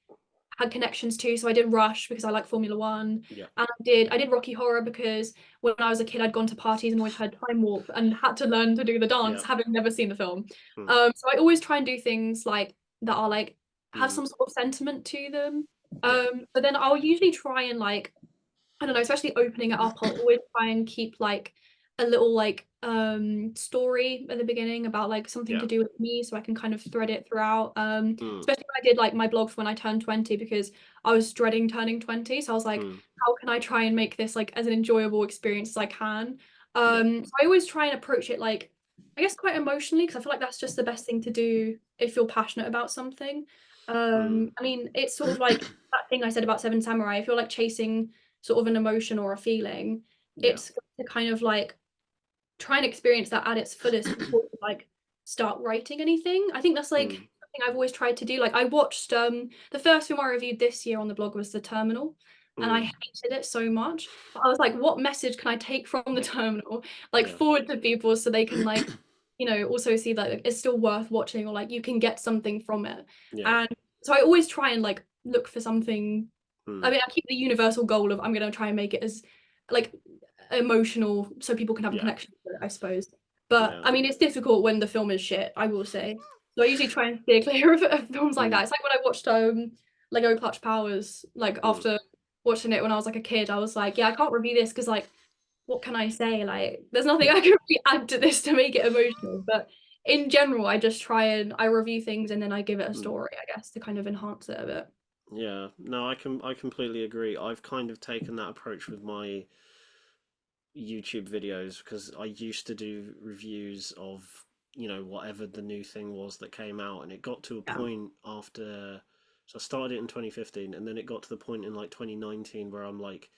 [SPEAKER 2] had connections to. So I did Rush because I like Formula One,
[SPEAKER 1] yeah,
[SPEAKER 2] and I did Rocky Horror because when I was a kid I'd gone to parties and always heard Time Warp and had to learn to do the dance,
[SPEAKER 1] yeah,
[SPEAKER 2] having never seen the film.
[SPEAKER 1] mm,
[SPEAKER 2] So I always try and do things like that are like have
[SPEAKER 1] mm,
[SPEAKER 2] some sort of sentiment to them.
[SPEAKER 1] yeah,
[SPEAKER 2] But then I'll usually try and like I don't know, especially opening it up, I'll always try and keep like a little like story at the beginning about like something
[SPEAKER 1] yeah,
[SPEAKER 2] to do with me so I can kind of thread it throughout.
[SPEAKER 1] mm,
[SPEAKER 2] Especially when I did like my blogs when I turned 20 because I was dreading turning 20. So I was like,
[SPEAKER 1] mm,
[SPEAKER 2] how can I try and make this like as an enjoyable experience as I can?
[SPEAKER 1] yeah,
[SPEAKER 2] So I always try and approach it like I guess quite emotionally because I feel like that's just the best thing to do if you're passionate about something.
[SPEAKER 1] mm,
[SPEAKER 2] I mean, it's sort of like that thing I said about Seven Samurai. If you're like chasing sort of an emotion or a feeling,
[SPEAKER 1] yeah,
[SPEAKER 2] it's to kind of like try and experience that at its fullest before you like start writing anything. I think that's like
[SPEAKER 1] mm,
[SPEAKER 2] something I've always tried to do. Like I watched the first film I reviewed this year on the blog was The Terminal, and I
[SPEAKER 1] mm,
[SPEAKER 2] hated it so much. But I was like, what message can I take from The Terminal, like
[SPEAKER 1] yeah,
[SPEAKER 2] forward to people so they can like, also see that it's still worth watching or like you can get something from it.
[SPEAKER 1] yeah,
[SPEAKER 2] And so I always try and like look for something. I
[SPEAKER 1] mm,
[SPEAKER 2] mean, I keep the universal goal of I'm gonna try and make it as like emotional so people can have a
[SPEAKER 1] yeah,
[SPEAKER 2] connection with it, I suppose. But
[SPEAKER 1] yeah,
[SPEAKER 2] I mean, it's difficult when the film is shit, I will say. So I usually try and steer clear of films like
[SPEAKER 1] mm,
[SPEAKER 2] that. It's like when I watched Lego Clutch Powers, like
[SPEAKER 1] mm,
[SPEAKER 2] after watching it when I was like a kid, I was like, yeah, I can't review this because like what can I say? Like there's nothing
[SPEAKER 1] yeah,
[SPEAKER 2] I can really add to this to make it emotional. But in general, I just try and I review things and then I give it a
[SPEAKER 1] mm.
[SPEAKER 2] story, I guess, to kind of enhance it a bit.
[SPEAKER 1] Yeah, no, I completely agree. I've kind of taken that approach with my YouTube videos because I used to do reviews of, whatever the new thing was that came out, and it got to a
[SPEAKER 2] Yeah.
[SPEAKER 1] point after, so I started it in 2015, and then it got to the point in like 2019 where I'm like,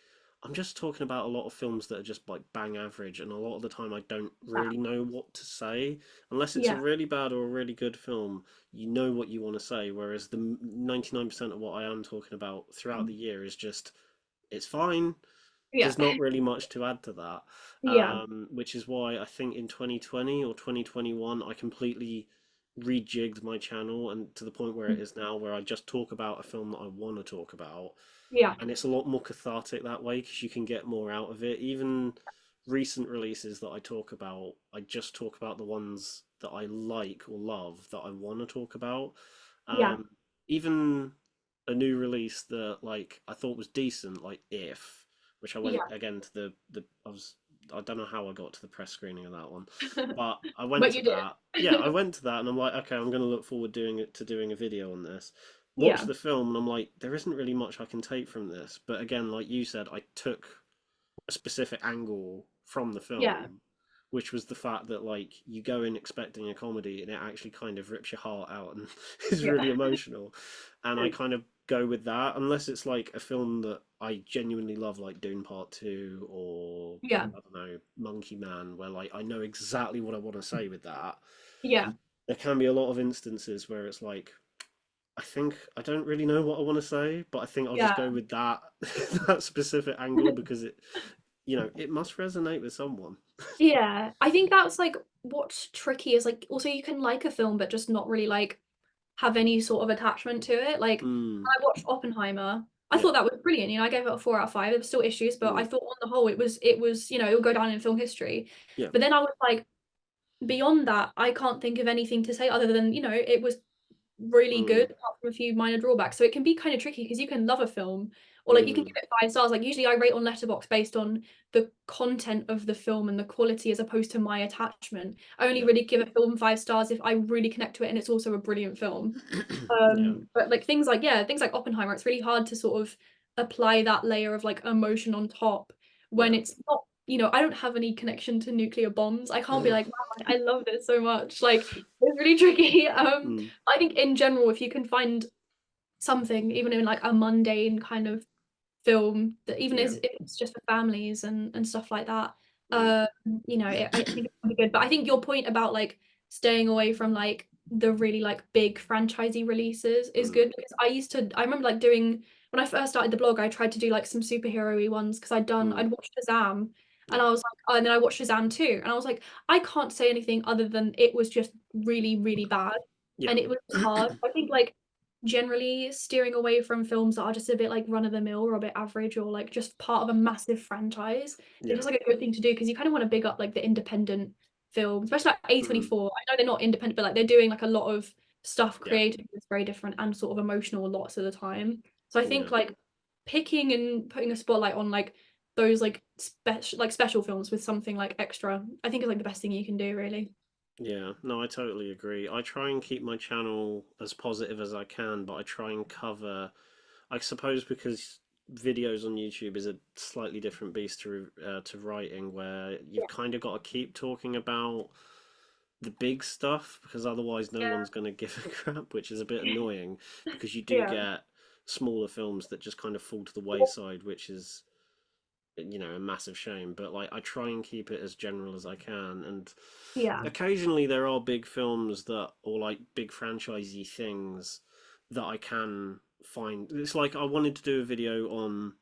[SPEAKER 1] I'm just talking about a lot of films that are just like bang average, and a lot of the time I don't really know what to say unless it's a
[SPEAKER 2] Yeah.
[SPEAKER 1] really bad or a really good film. You know what you want to say, whereas the 99% of what I am talking about throughout the year is just it's fine.
[SPEAKER 2] Yeah.
[SPEAKER 1] There's not really much to add to that,
[SPEAKER 2] Yeah.
[SPEAKER 1] which is why I think in 2020 or 2021 I completely rejigged my channel and to the point where it is now, where I just talk about a film that I want to talk about,
[SPEAKER 2] Yeah.
[SPEAKER 1] and it's a lot more cathartic that way because you can get more out of it. Even recent releases that I talk about, I just talk about the ones that I like or love that I want to talk about.
[SPEAKER 2] Yeah.
[SPEAKER 1] Um, Even a new release that like I thought was decent, like If, which I went
[SPEAKER 2] Yeah.
[SPEAKER 1] again to I don't know how I got to the press screening of that one, but I went
[SPEAKER 2] But
[SPEAKER 1] to
[SPEAKER 2] you did.
[SPEAKER 1] that. Yeah, I went to that, and I'm like, okay, I'm going to look forward doing a video on this. Watch
[SPEAKER 2] Yeah.
[SPEAKER 1] the film, and I'm like, there isn't really much I can take from this. But again, like you said, I took a specific angle from the
[SPEAKER 2] Yeah.
[SPEAKER 1] film, which was the fact that like you go in expecting a comedy and it actually kind of rips your heart out and is really
[SPEAKER 2] Yeah.
[SPEAKER 1] emotional. And I kind of go with that, unless it's like a film that I genuinely love, like Dune Part Two or
[SPEAKER 2] Yeah.
[SPEAKER 1] I don't know Monkey Man, where like I know exactly what I want to say with that.
[SPEAKER 2] Yeah.
[SPEAKER 1] There can be a lot of instances where it's like I think I don't really know what I want to say, but I think I'll just
[SPEAKER 2] Yeah.
[SPEAKER 1] go with that that specific angle because it must resonate with someone.
[SPEAKER 2] Yeah. I think that's like what's tricky is like also you can like a film but just not really like have any sort of attachment to it. Like
[SPEAKER 1] Mm,
[SPEAKER 2] when I watched Oppenheimer, I
[SPEAKER 1] yeah,
[SPEAKER 2] thought that was brilliant. I gave it a 4 out of 5. There were still issues, but I
[SPEAKER 1] mm,
[SPEAKER 2] thought on the whole it was, it will go down in film history.
[SPEAKER 1] yeah,
[SPEAKER 2] But then I was like, beyond that, I can't think of anything to say other than, it was really
[SPEAKER 1] Mm,
[SPEAKER 2] good, apart from a few minor drawbacks. So it can be kind of tricky because you can love a film, or like you can
[SPEAKER 1] mm,
[SPEAKER 2] give it 5 stars. Like usually I rate on Letterboxd based on the content of the film and the quality as opposed to my attachment. I only
[SPEAKER 1] yeah.
[SPEAKER 2] really give a film 5 stars if I really connect to it and it's also a brilliant film.
[SPEAKER 1] Yeah.
[SPEAKER 2] But like things like, yeah, things like Oppenheimer, it's really hard to sort of apply that layer of like emotion on top when
[SPEAKER 1] Yeah.
[SPEAKER 2] it's not, I don't have any connection to nuclear bombs. I can't be like, wow, I love this so much. Like it's really tricky.
[SPEAKER 1] Mm,
[SPEAKER 2] I think in general, if you can find something, even in like a mundane kind of film, that even
[SPEAKER 1] yeah.
[SPEAKER 2] as if it's just for families and stuff like that,
[SPEAKER 1] Mm,
[SPEAKER 2] um, I think it's really good. But I think your point about like staying away from like the really like big franchisey releases is
[SPEAKER 1] mm,
[SPEAKER 2] good because I remember like doing when I first started the blog, I tried to do like some superhero-y ones because
[SPEAKER 1] mm,
[SPEAKER 2] I'd watched Shazam and
[SPEAKER 1] yeah.
[SPEAKER 2] I was like, and then I watched Shazam too, and I was like, I can't say anything other than it was just really, really bad.
[SPEAKER 1] Yeah.
[SPEAKER 2] And it was hard. I think like generally steering away from films that are just a bit like run of the mill or a bit average or like just part of a massive franchise is
[SPEAKER 1] Yeah.
[SPEAKER 2] just like a good thing to do because you kind of want to big up like the independent film, especially like
[SPEAKER 1] Mm,
[SPEAKER 2] A24. I know they're not independent, but like they're doing like a lot of stuff
[SPEAKER 1] yeah.
[SPEAKER 2] creative that's very different and sort of emotional lots of the time. So I
[SPEAKER 1] Yeah.
[SPEAKER 2] think like picking and putting a spotlight on like those like special films with something like extra, I think is like the best thing you can do, really.
[SPEAKER 1] Yeah, no, I totally agree. I try and keep my channel as positive as I can, but I try and cover, I suppose because videos on YouTube is a slightly different beast to writing, where you've kind of got to keep talking about the big stuff because otherwise no
[SPEAKER 2] Yeah.
[SPEAKER 1] one's going to give a crap, which is a bit annoying because you do
[SPEAKER 2] Yeah.
[SPEAKER 1] get smaller films that just kind of fall to the wayside, which is a massive shame. But like I try and keep it as general as I can, and
[SPEAKER 2] Yeah.
[SPEAKER 1] occasionally there are big films that or like big franchisey things that I can find. It's like I wanted to do a video on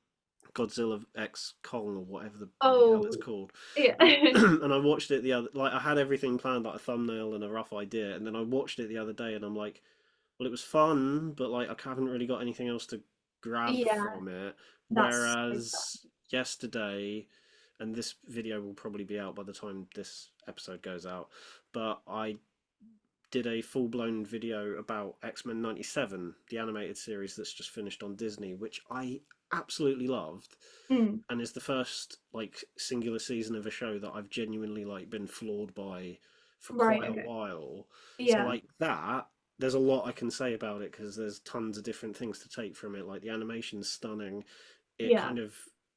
[SPEAKER 1] Godzilla X Kong or whatever the bloody hell it's
[SPEAKER 2] Oh,
[SPEAKER 1] called.
[SPEAKER 2] yeah.
[SPEAKER 1] And I watched it the other like I had everything planned, like a thumbnail and a rough idea, and then I watched it the other day and I'm like, well, it was fun, but like I haven't really got anything else to grab
[SPEAKER 2] Yeah,
[SPEAKER 1] from it.
[SPEAKER 2] that's
[SPEAKER 1] Whereas yesterday, and this video will probably be out by the time this episode goes out, but I did a full blown video about X-Men 97, the animated series that's just finished on Disney, which I absolutely loved
[SPEAKER 2] mm,
[SPEAKER 1] and is the first like singular season of a show that I've genuinely like been floored by for
[SPEAKER 2] right,
[SPEAKER 1] quite a
[SPEAKER 2] okay.
[SPEAKER 1] while. So
[SPEAKER 2] Yeah,
[SPEAKER 1] like that, there's a lot I can say about it because there's tons of different things to take from it. Like the animation's stunning. It
[SPEAKER 2] yeah,
[SPEAKER 1] kind of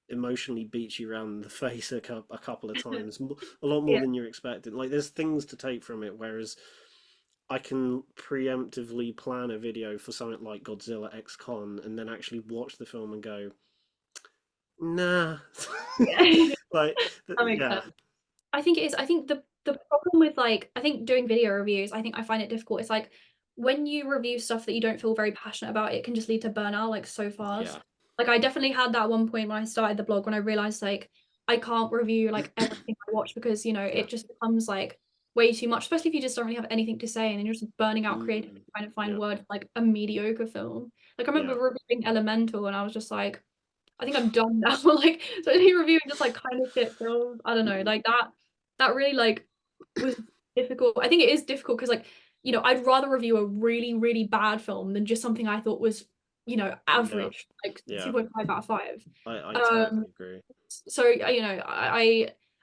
[SPEAKER 1] emotionally beats you around the face a couple of times, a lot more
[SPEAKER 2] yeah,
[SPEAKER 1] than you're expecting. Like there's things to take from it, whereas I can preemptively plan a video for something like Godzilla X Con and then actually watch the film and go, nah.
[SPEAKER 2] yeah.
[SPEAKER 1] Like,
[SPEAKER 2] That makes
[SPEAKER 1] yeah,
[SPEAKER 2] sense. I think it is. I think the problem with like I think doing video reviews, I think I find it difficult. It's like when you review stuff that you don't feel very passionate about, it can just lead to burnout like so
[SPEAKER 1] yeah,
[SPEAKER 2] fast. Like I definitely had that one point when I started the blog when I realized like I can't review like everything I watch because
[SPEAKER 1] yeah.
[SPEAKER 2] it just becomes like way too much, especially if you just don't really have anything to say and then you're just burning out creatively
[SPEAKER 1] Mm,
[SPEAKER 2] trying to find
[SPEAKER 1] yeah,
[SPEAKER 2] words like a mediocre film. Like I remember
[SPEAKER 1] yeah,
[SPEAKER 2] reviewing Elemental and I was just like I think I'm done now. Like, so any reviewing just like kind of shit films. I don't know.
[SPEAKER 1] mm,
[SPEAKER 2] Like that really like was difficult. I think it is difficult because like, I'd rather review a really, really bad film than just something I thought was,
[SPEAKER 1] yeah,
[SPEAKER 2] average, like
[SPEAKER 1] yeah.
[SPEAKER 2] 2.5 out of 5.
[SPEAKER 1] I
[SPEAKER 2] Um,
[SPEAKER 1] totally agree.
[SPEAKER 2] so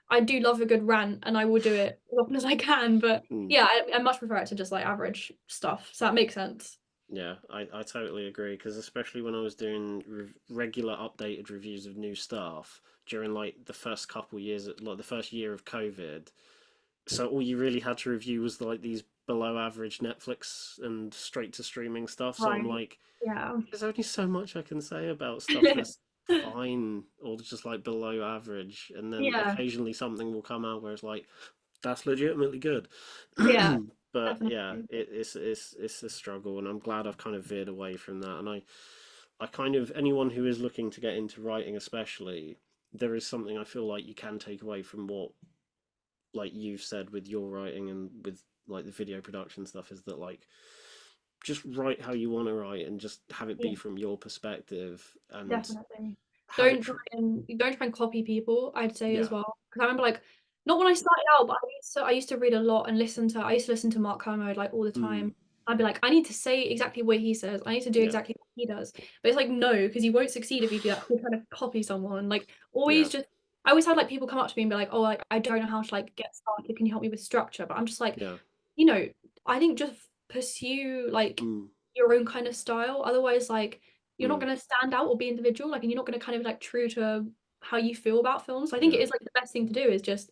[SPEAKER 2] I do love a good rant and I will do it as often as I can, but
[SPEAKER 1] Mm,
[SPEAKER 2] yeah, I much prefer it to just like average stuff. So that makes sense.
[SPEAKER 1] yeah, I totally agree because especially when I was doing regular updated reviews of new stuff during like the first couple years, like the first year of COVID, so all you really had to review was like these below average Netflix and straight to streaming stuff. So I'm
[SPEAKER 2] Right.
[SPEAKER 1] like,
[SPEAKER 2] Yeah.
[SPEAKER 1] there's only so much I can say about stuff that's fine or just like below average, and then
[SPEAKER 2] Yeah.
[SPEAKER 1] occasionally something will come out where it's like that's legitimately good.
[SPEAKER 2] Yeah.
[SPEAKER 1] But yeah,
[SPEAKER 2] Definitely.
[SPEAKER 1] it's a struggle, and I'm glad I've kind of veered away from that. And I kind of anyone who is looking to get into writing, especially, there is something I feel like you can take away from what like you've said with your writing and with like the video production stuff is that like just write how you want to write and just have it be
[SPEAKER 2] Yeah.
[SPEAKER 1] from your perspective and
[SPEAKER 2] Definitely.
[SPEAKER 1] have it
[SPEAKER 2] Don't try and copy people, I'd say as
[SPEAKER 1] yeah.
[SPEAKER 2] well. Because I remember like not when I started out, but I used to read a lot and I used to listen to Mark Kermode like all the
[SPEAKER 1] Mm,
[SPEAKER 2] time. I'd be like, I need to say exactly what he says. I need to do
[SPEAKER 1] Yeah,
[SPEAKER 2] exactly what he does. But it's like no, because you won't succeed if you do that. You're trying to copy someone. Like
[SPEAKER 1] yeah,
[SPEAKER 2] always just I always had like people come up to me and be like, oh, like I don't know how to like get started. Can you help me with structure? But I'm just like,
[SPEAKER 1] yeah.
[SPEAKER 2] you know, I think just pursue like
[SPEAKER 1] Mm,
[SPEAKER 2] your own kind of style. Otherwise, like you're not
[SPEAKER 1] mm,
[SPEAKER 2] gonna stand out or be individual. Like, and you're not gonna kind of like true to how you feel about films. So I think it
[SPEAKER 1] yeah,
[SPEAKER 2] is like the best thing to do is just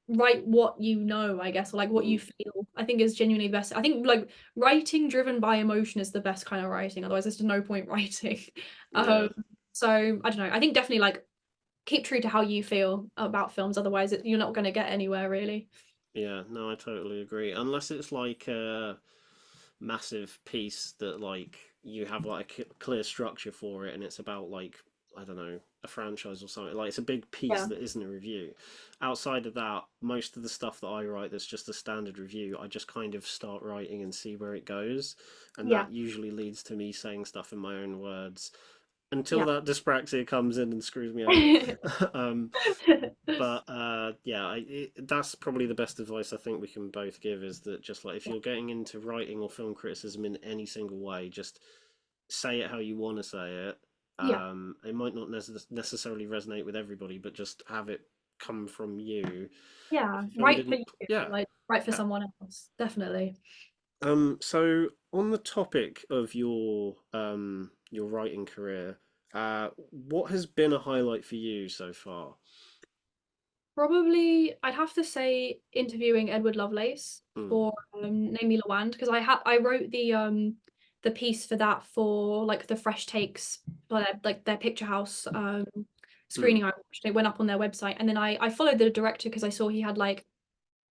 [SPEAKER 2] write what you know, I guess, or like what you
[SPEAKER 1] mm,
[SPEAKER 2] feel. I think is genuinely the best. I think like writing driven by emotion is the best kind of writing. Otherwise, there's no point writing.
[SPEAKER 1] yeah,
[SPEAKER 2] Um, so I don't know. I think definitely like keep true to how you feel about films. Otherwise, you're not going to get anywhere really.
[SPEAKER 1] yeah. No, I totally agree. Unless it's like a massive piece that like you have like a clear structure for it, and it's about like I don't know a franchise or something. Like it's a big piece
[SPEAKER 2] Yeah,
[SPEAKER 1] that isn't a review. Outside of that, most of the stuff that I write that's just a standard review, I just kind of start writing and see where it goes, and
[SPEAKER 2] yeah,
[SPEAKER 1] that usually leads to me saying stuff in my own words until
[SPEAKER 2] yeah.
[SPEAKER 1] that dyspraxia comes in and screws me over. um, but yeah, that's probably the best advice I think we can both give is that just like if you're getting into writing or film criticism in any single way, just say it how you want to say it.
[SPEAKER 2] Yeah,
[SPEAKER 1] It might not necessarily resonate with everybody, but just have it come from you. If
[SPEAKER 2] yeah.
[SPEAKER 1] the film
[SPEAKER 2] Write for
[SPEAKER 1] didn't,
[SPEAKER 2] you,
[SPEAKER 1] yeah,
[SPEAKER 2] like write for
[SPEAKER 1] yeah.
[SPEAKER 2] someone else. Definitely.
[SPEAKER 1] So on the topic of your writing career, what has been a highlight for you so far?
[SPEAKER 2] Probably, I'd have to say interviewing Edward Lovelace
[SPEAKER 1] Mm,
[SPEAKER 2] for Name Me Lawand because I wrote the piece for that for like the Fresh Takes for their Picture House
[SPEAKER 1] mm,
[SPEAKER 2] screening I watched. It went up on their website and then I followed the director because I saw he had like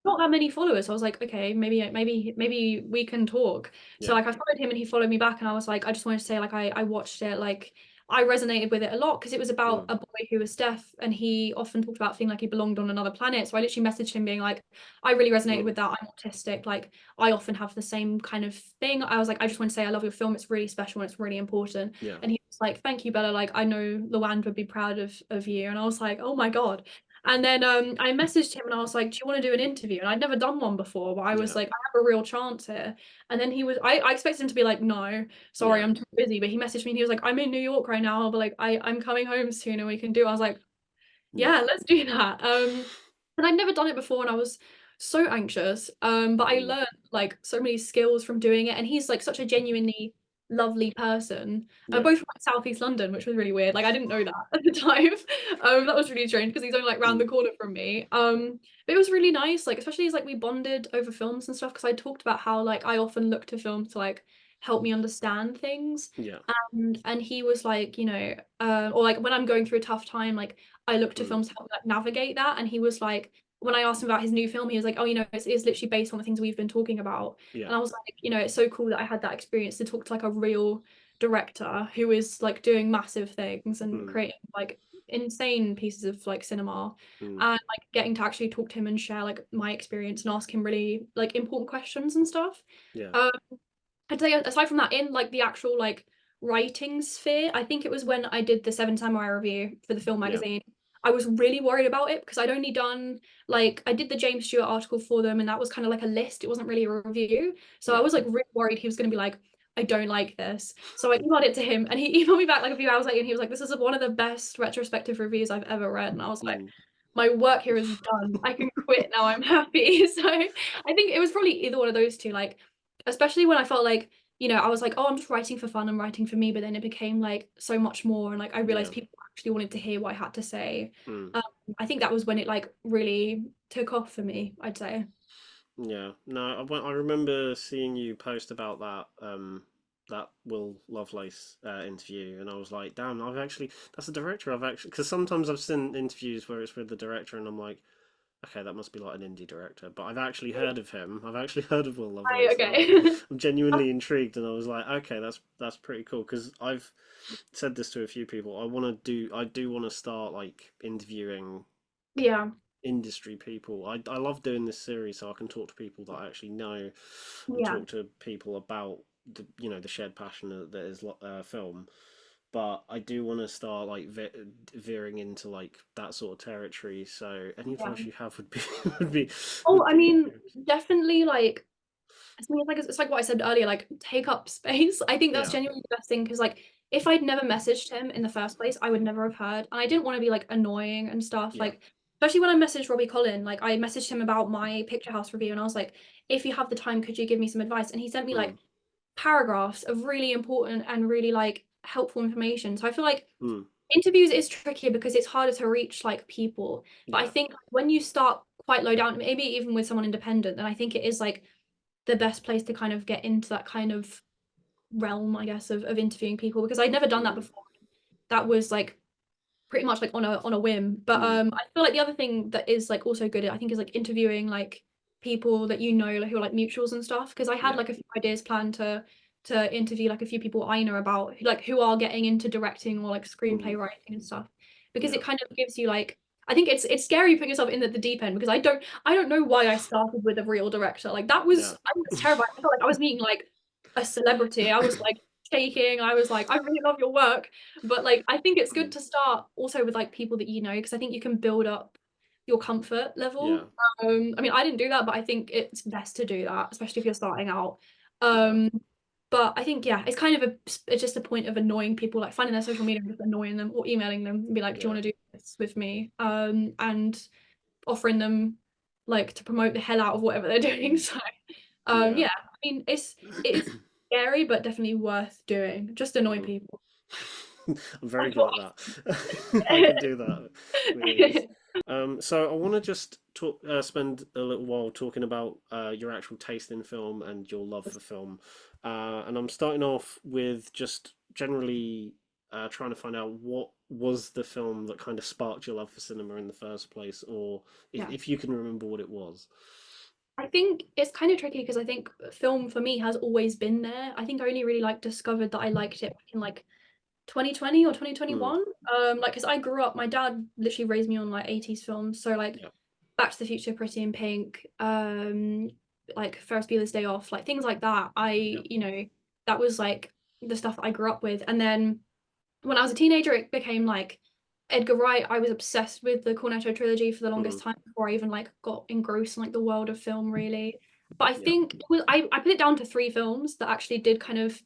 [SPEAKER 2] not that many followers. So I was like, okay, maybe we can talk. So
[SPEAKER 1] yeah.
[SPEAKER 2] like I followed him and he followed me back and I was like, I just wanted to say like I watched it, like I resonated with it a lot because it was about
[SPEAKER 1] Mm,
[SPEAKER 2] a boy who was deaf and he often talked about feeling like he belonged on another planet. So I literally messaged him being like, I really resonated
[SPEAKER 1] mm,
[SPEAKER 2] with that. I'm autistic. Like I often have the same kind of thing. I was like, I just want to say I love your film. It's really special and it's really important.
[SPEAKER 1] yeah.
[SPEAKER 2] And he was like, thank you, Bella. Like I know Luand would be proud of you. And I was like, oh my God. And then I messaged him and I was like, do you want to do an interview? And I'd never done one before, but I was
[SPEAKER 1] Yeah.
[SPEAKER 2] like, I have a real chance here. And then I expected him to be like, no, sorry,
[SPEAKER 1] Yeah.
[SPEAKER 2] I'm too busy. But he messaged me and he was like, I'm in New York right now, but like I'm coming home soon and we can do. I was like,
[SPEAKER 1] Yeah.
[SPEAKER 2] yeah, let's do that. And I'd never done it before and I was so anxious. But I
[SPEAKER 1] Mm,
[SPEAKER 2] learned like so many skills from doing it. And he's like such a genuinely lovely person.
[SPEAKER 1] yeah.
[SPEAKER 2] Both from like Southeast London, which was really weird. Like I didn't know that at the time. That was really strange because he's only like round the
[SPEAKER 1] Mm,
[SPEAKER 2] corner from me. But it was really nice, like especially as like we bonded over films and stuff because I talked about how like I often look to films to like help me understand things.
[SPEAKER 1] yeah.
[SPEAKER 2] And he was like, or like when I'm going through a tough time, like I look to
[SPEAKER 1] Mm,
[SPEAKER 2] films to help like navigate that. And he was like, when I asked him about his new film, he was like, oh, it's literally based on the things we've been talking about.
[SPEAKER 1] yeah.
[SPEAKER 2] And I was like, it's so cool that I had that experience to talk to like a real director who is like doing massive things and
[SPEAKER 1] Mm,
[SPEAKER 2] creating like insane pieces of like cinema
[SPEAKER 1] mm,
[SPEAKER 2] and like getting to actually talk to him and share like my experience and ask him really like important questions and stuff.
[SPEAKER 1] yeah.
[SPEAKER 2] Um, I'd say aside from that, in like the actual like writing sphere, I think it was when I did the Seven Samurai review for the film
[SPEAKER 1] Yeah.
[SPEAKER 2] magazine. I was really worried about it because I'd only done like I did the James Stewart article for them, and that was kind of like a list. It wasn't really a review, so I
[SPEAKER 1] Yeah.
[SPEAKER 2] was like really worried he was going to be like, "I don't like this." So I emailed it to him, and he emailed me back like a few hours later, and he was like, "This is one of the best retrospective reviews I've ever read." And I was like,
[SPEAKER 1] Mm,
[SPEAKER 2] "My work here is done. I can quit now. I'm happy." So I think it was probably either one of those two, like especially when I felt like I was like, oh, I'm just writing for fun, I'm writing for me, but then it became like so much more, and like I
[SPEAKER 1] yeah.
[SPEAKER 2] realized people actually wanted to hear what I had to say.
[SPEAKER 1] Mm,
[SPEAKER 2] Um, I think that was when it like really took off for me, I'd say.
[SPEAKER 1] yeah. No, I remember seeing you post about that Will Lovelace interview, and I was like, damn, that's the director I've actually because sometimes I've seen interviews where it's with the director, and I'm like, okay, that must be like an indie director, but I've actually heard of him. I've actually heard of Will
[SPEAKER 2] I
[SPEAKER 1] Lovelace, and
[SPEAKER 2] okay.
[SPEAKER 1] I'm genuinely intrigued. And I was like, okay, that's pretty cool because I've said this to a few people. I do want to start like interviewing
[SPEAKER 2] Yeah,
[SPEAKER 1] industry people. I love doing this series so I can talk to people that I actually know and
[SPEAKER 2] yeah,
[SPEAKER 1] talk to people about the shared passion that is film. But I do want to start like veering into like that sort of territory. So any
[SPEAKER 2] yeah.
[SPEAKER 1] advice you have would be would be
[SPEAKER 2] Oh,
[SPEAKER 1] would
[SPEAKER 2] I
[SPEAKER 1] be
[SPEAKER 2] mean,
[SPEAKER 1] good.
[SPEAKER 2] definitely like I mean, it's like what I said earlier, like take up space. I think that's
[SPEAKER 1] Yeah.
[SPEAKER 2] genuinely the best thing because like if I'd never messaged him in the first place, I would never have heard. And I didn't want to be like annoying and stuff.
[SPEAKER 1] Yeah.
[SPEAKER 2] Like especially when I messaged Robbie Collin, like I messaged him about my Picture House review and I was like, if you have the time, could you give me some advice? And he sent me
[SPEAKER 1] Mm.
[SPEAKER 2] like paragraphs of really important and really like helpful information. So I feel like
[SPEAKER 1] Mm.
[SPEAKER 2] interviews is trickier because it's harder to reach like people. But I
[SPEAKER 1] Yeah.
[SPEAKER 2] think when you start quite low down, maybe even with someone independent, then I think it is like the best place to kind of get into that kind of realm, I guess, of interviewing people because I'd never done that
[SPEAKER 1] Mm.
[SPEAKER 2] before. That was like pretty much like on a whim. But
[SPEAKER 1] Mm.
[SPEAKER 2] I feel like the other thing that is like also good, I think, is like interviewing like people that you know like, who are like mutuals and stuff. Because I had
[SPEAKER 1] Yeah.
[SPEAKER 2] like a few ideas planned to interview like a few people I know about like who are getting into directing or like screenplay
[SPEAKER 1] Mm.
[SPEAKER 2] writing and stuff. Because
[SPEAKER 1] Yeah.
[SPEAKER 2] it kind of gives you like I think it's scary putting yourself in the deep end because I don't know why I started with a real director. Like that was
[SPEAKER 1] Yeah.
[SPEAKER 2] I was terrified. I felt like I was meeting like a celebrity. I was like shaking. I was like, I really love your work. But like I think it's good
[SPEAKER 1] Mm.
[SPEAKER 2] to start also with like people that you know because I think you can build up your comfort
[SPEAKER 1] Yeah.
[SPEAKER 2] level. I mean I didn't do that, but I think it's best to do that, especially if you're starting out.
[SPEAKER 1] Yeah.
[SPEAKER 2] Um but I think yeah, it's kind of it's just a point of annoying people, like finding their social media and just annoying them or emailing them and be like, do you
[SPEAKER 1] Yeah.
[SPEAKER 2] want to do this with me? And offering them like to promote the hell out of whatever they're doing. So
[SPEAKER 1] Yeah.
[SPEAKER 2] yeah, I mean it is scary but definitely worth doing. Just annoy
[SPEAKER 1] Mm.
[SPEAKER 2] people.
[SPEAKER 1] I'm very
[SPEAKER 2] That's
[SPEAKER 1] good
[SPEAKER 2] what
[SPEAKER 1] at that. I can do that with ease. So I want to just talk, spend a little while talking about your actual taste in film and your love for film. And I'm starting off with just generally trying to find out what was the film that kind of sparked your love for cinema in the first place, or
[SPEAKER 2] Yeah.
[SPEAKER 1] if you can remember what it was.
[SPEAKER 2] I think it's kind of tricky because I think film for me has always been there. I think I only really like discovered that I liked it in like 2020 or
[SPEAKER 1] Mm.
[SPEAKER 2] 2021. Like because I grew up, my dad literally raised me on like 80s films. So like
[SPEAKER 1] Yeah.
[SPEAKER 2] Back to the Future, Pretty in Pink, like Ferris Bueller's Day Off, like things like that.
[SPEAKER 1] Yeah.
[SPEAKER 2] That was like the stuff that I grew up with. And then when I was a teenager, it became like Edgar Wright. I was obsessed with the Cornetto trilogy for the longest
[SPEAKER 1] Mm.
[SPEAKER 2] time before I even like got engrossed in like the world of film really. But I
[SPEAKER 1] Yeah.
[SPEAKER 2] think I put it down to three films that actually did kind of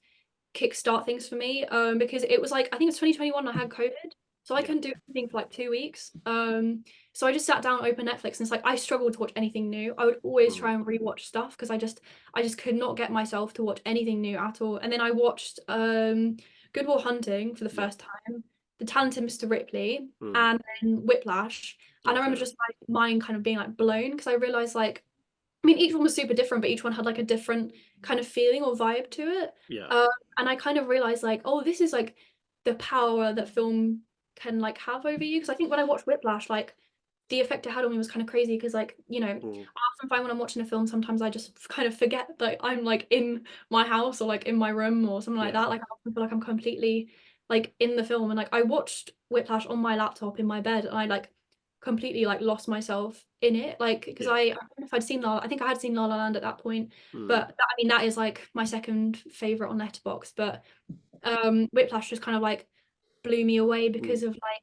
[SPEAKER 2] kickstart things for me. Because it was like I think it's 2021 I had COVID. So I
[SPEAKER 1] Yeah.
[SPEAKER 2] couldn't do anything for like 2 weeks. So I just sat down, open Netflix, and it's like I struggled to watch anything new. I would always
[SPEAKER 1] Mm.
[SPEAKER 2] try and rewatch stuff because I just could not get myself to watch anything new at all. And then I watched Good Will Hunting for the
[SPEAKER 1] Yeah.
[SPEAKER 2] first time, The Talented Mr. Ripley,
[SPEAKER 1] Mm.
[SPEAKER 2] and then Whiplash. And I remember
[SPEAKER 1] Okay.
[SPEAKER 2] just my mind kind of being like blown because I realized like I mean, each one was super different, but each one had like a different kind of feeling or vibe to it.
[SPEAKER 1] Yeah.
[SPEAKER 2] Um, and I kind of realized like, oh, this is like the power that film can like have over you. Because I think when I watched Whiplash, like the effect it had on me was kind of crazy. Because like, I
[SPEAKER 1] Mm.
[SPEAKER 2] often find when I'm watching a film, sometimes I just kind of forget that I'm like in my house or like in my room or something like
[SPEAKER 1] Yeah.
[SPEAKER 2] that. Like I often feel like I'm completely like in the film. And like I watched Whiplash on my laptop in my bed, and I like completely like lost myself in it like because
[SPEAKER 1] Yeah.
[SPEAKER 2] I don't know if I'd seen I think I had seen La La Land at that point,
[SPEAKER 1] Mm.
[SPEAKER 2] but I mean that is like my second favorite on Letterboxd. But Whiplash just kind of like blew me away
[SPEAKER 1] Mm.
[SPEAKER 2] because of like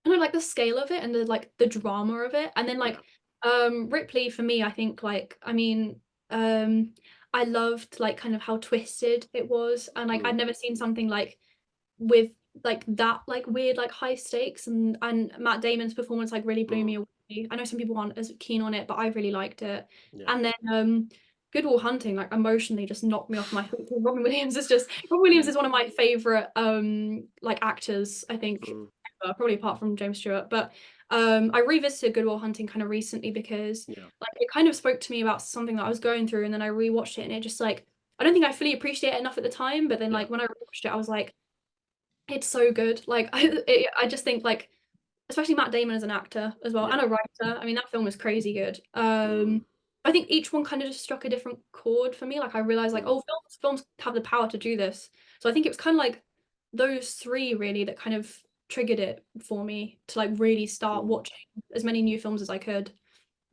[SPEAKER 2] I don't know, like the scale of it and the drama of it. And then
[SPEAKER 1] Yeah.
[SPEAKER 2] like Ripley for me, I think like I mean um I loved like kind of how twisted it was, and like
[SPEAKER 1] Mm.
[SPEAKER 2] I'd never seen something like with like that like weird like high stakes, and Matt Damon's performance like really blew
[SPEAKER 1] Mm.
[SPEAKER 2] me away. I know some people aren't as keen on it, but I really liked it.
[SPEAKER 1] Yeah.
[SPEAKER 2] And then Good Will Hunting like emotionally just knocked me off my feet. Robin Williams
[SPEAKER 1] Mm.
[SPEAKER 2] is one of my favorite like actors, I think,
[SPEAKER 1] Mm.
[SPEAKER 2] probably apart from James Stewart. But I revisited Good Will Hunting kind of recently because
[SPEAKER 1] Yeah.
[SPEAKER 2] like it kind of spoke to me about something that I was going through, and then I rewatched it and it just like I don't think I fully appreciated it enough at the time, but then
[SPEAKER 1] Yeah.
[SPEAKER 2] like when I rewatched it I was like it's so good. Like I just think like especially Matt Damon as an actor as well and
[SPEAKER 1] Yeah.
[SPEAKER 2] a writer. I mean that film is crazy good.
[SPEAKER 1] Mm.
[SPEAKER 2] I think each one kind of just struck a different chord for me. Like I realized like
[SPEAKER 1] Mm.
[SPEAKER 2] oh films have the power to do this. So I think it was kind of like those three really that kind of triggered it for me to like really start
[SPEAKER 1] Mm.
[SPEAKER 2] watching as many new films as I could.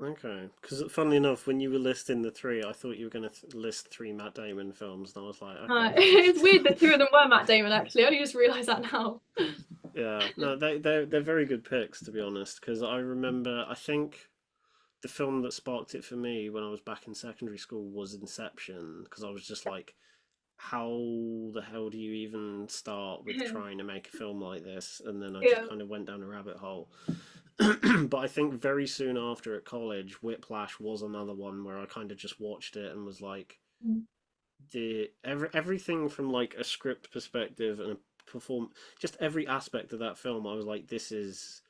[SPEAKER 1] Okay. Because funnily enough, when you were listing the three, I thought you were going to list three Matt Damon films, and I was like, okay.
[SPEAKER 2] It's weird that two of them were Matt Damon actually. I only just realized that now.
[SPEAKER 1] Yeah. No, they're very good picks to be honest. Because I remember, I think the film that sparked it for me when I was back in secondary school was Inception, because I was just like, how the hell do you even start with trying to make a film like this? And then I just
[SPEAKER 2] Yeah.
[SPEAKER 1] kind of went down a rabbit hole. But I think very soon after at college, Whiplash was another one where I kind of just watched it and was like,
[SPEAKER 2] Mm.
[SPEAKER 1] everything from like a script perspective and a perform just every aspect of that film, I was like, this is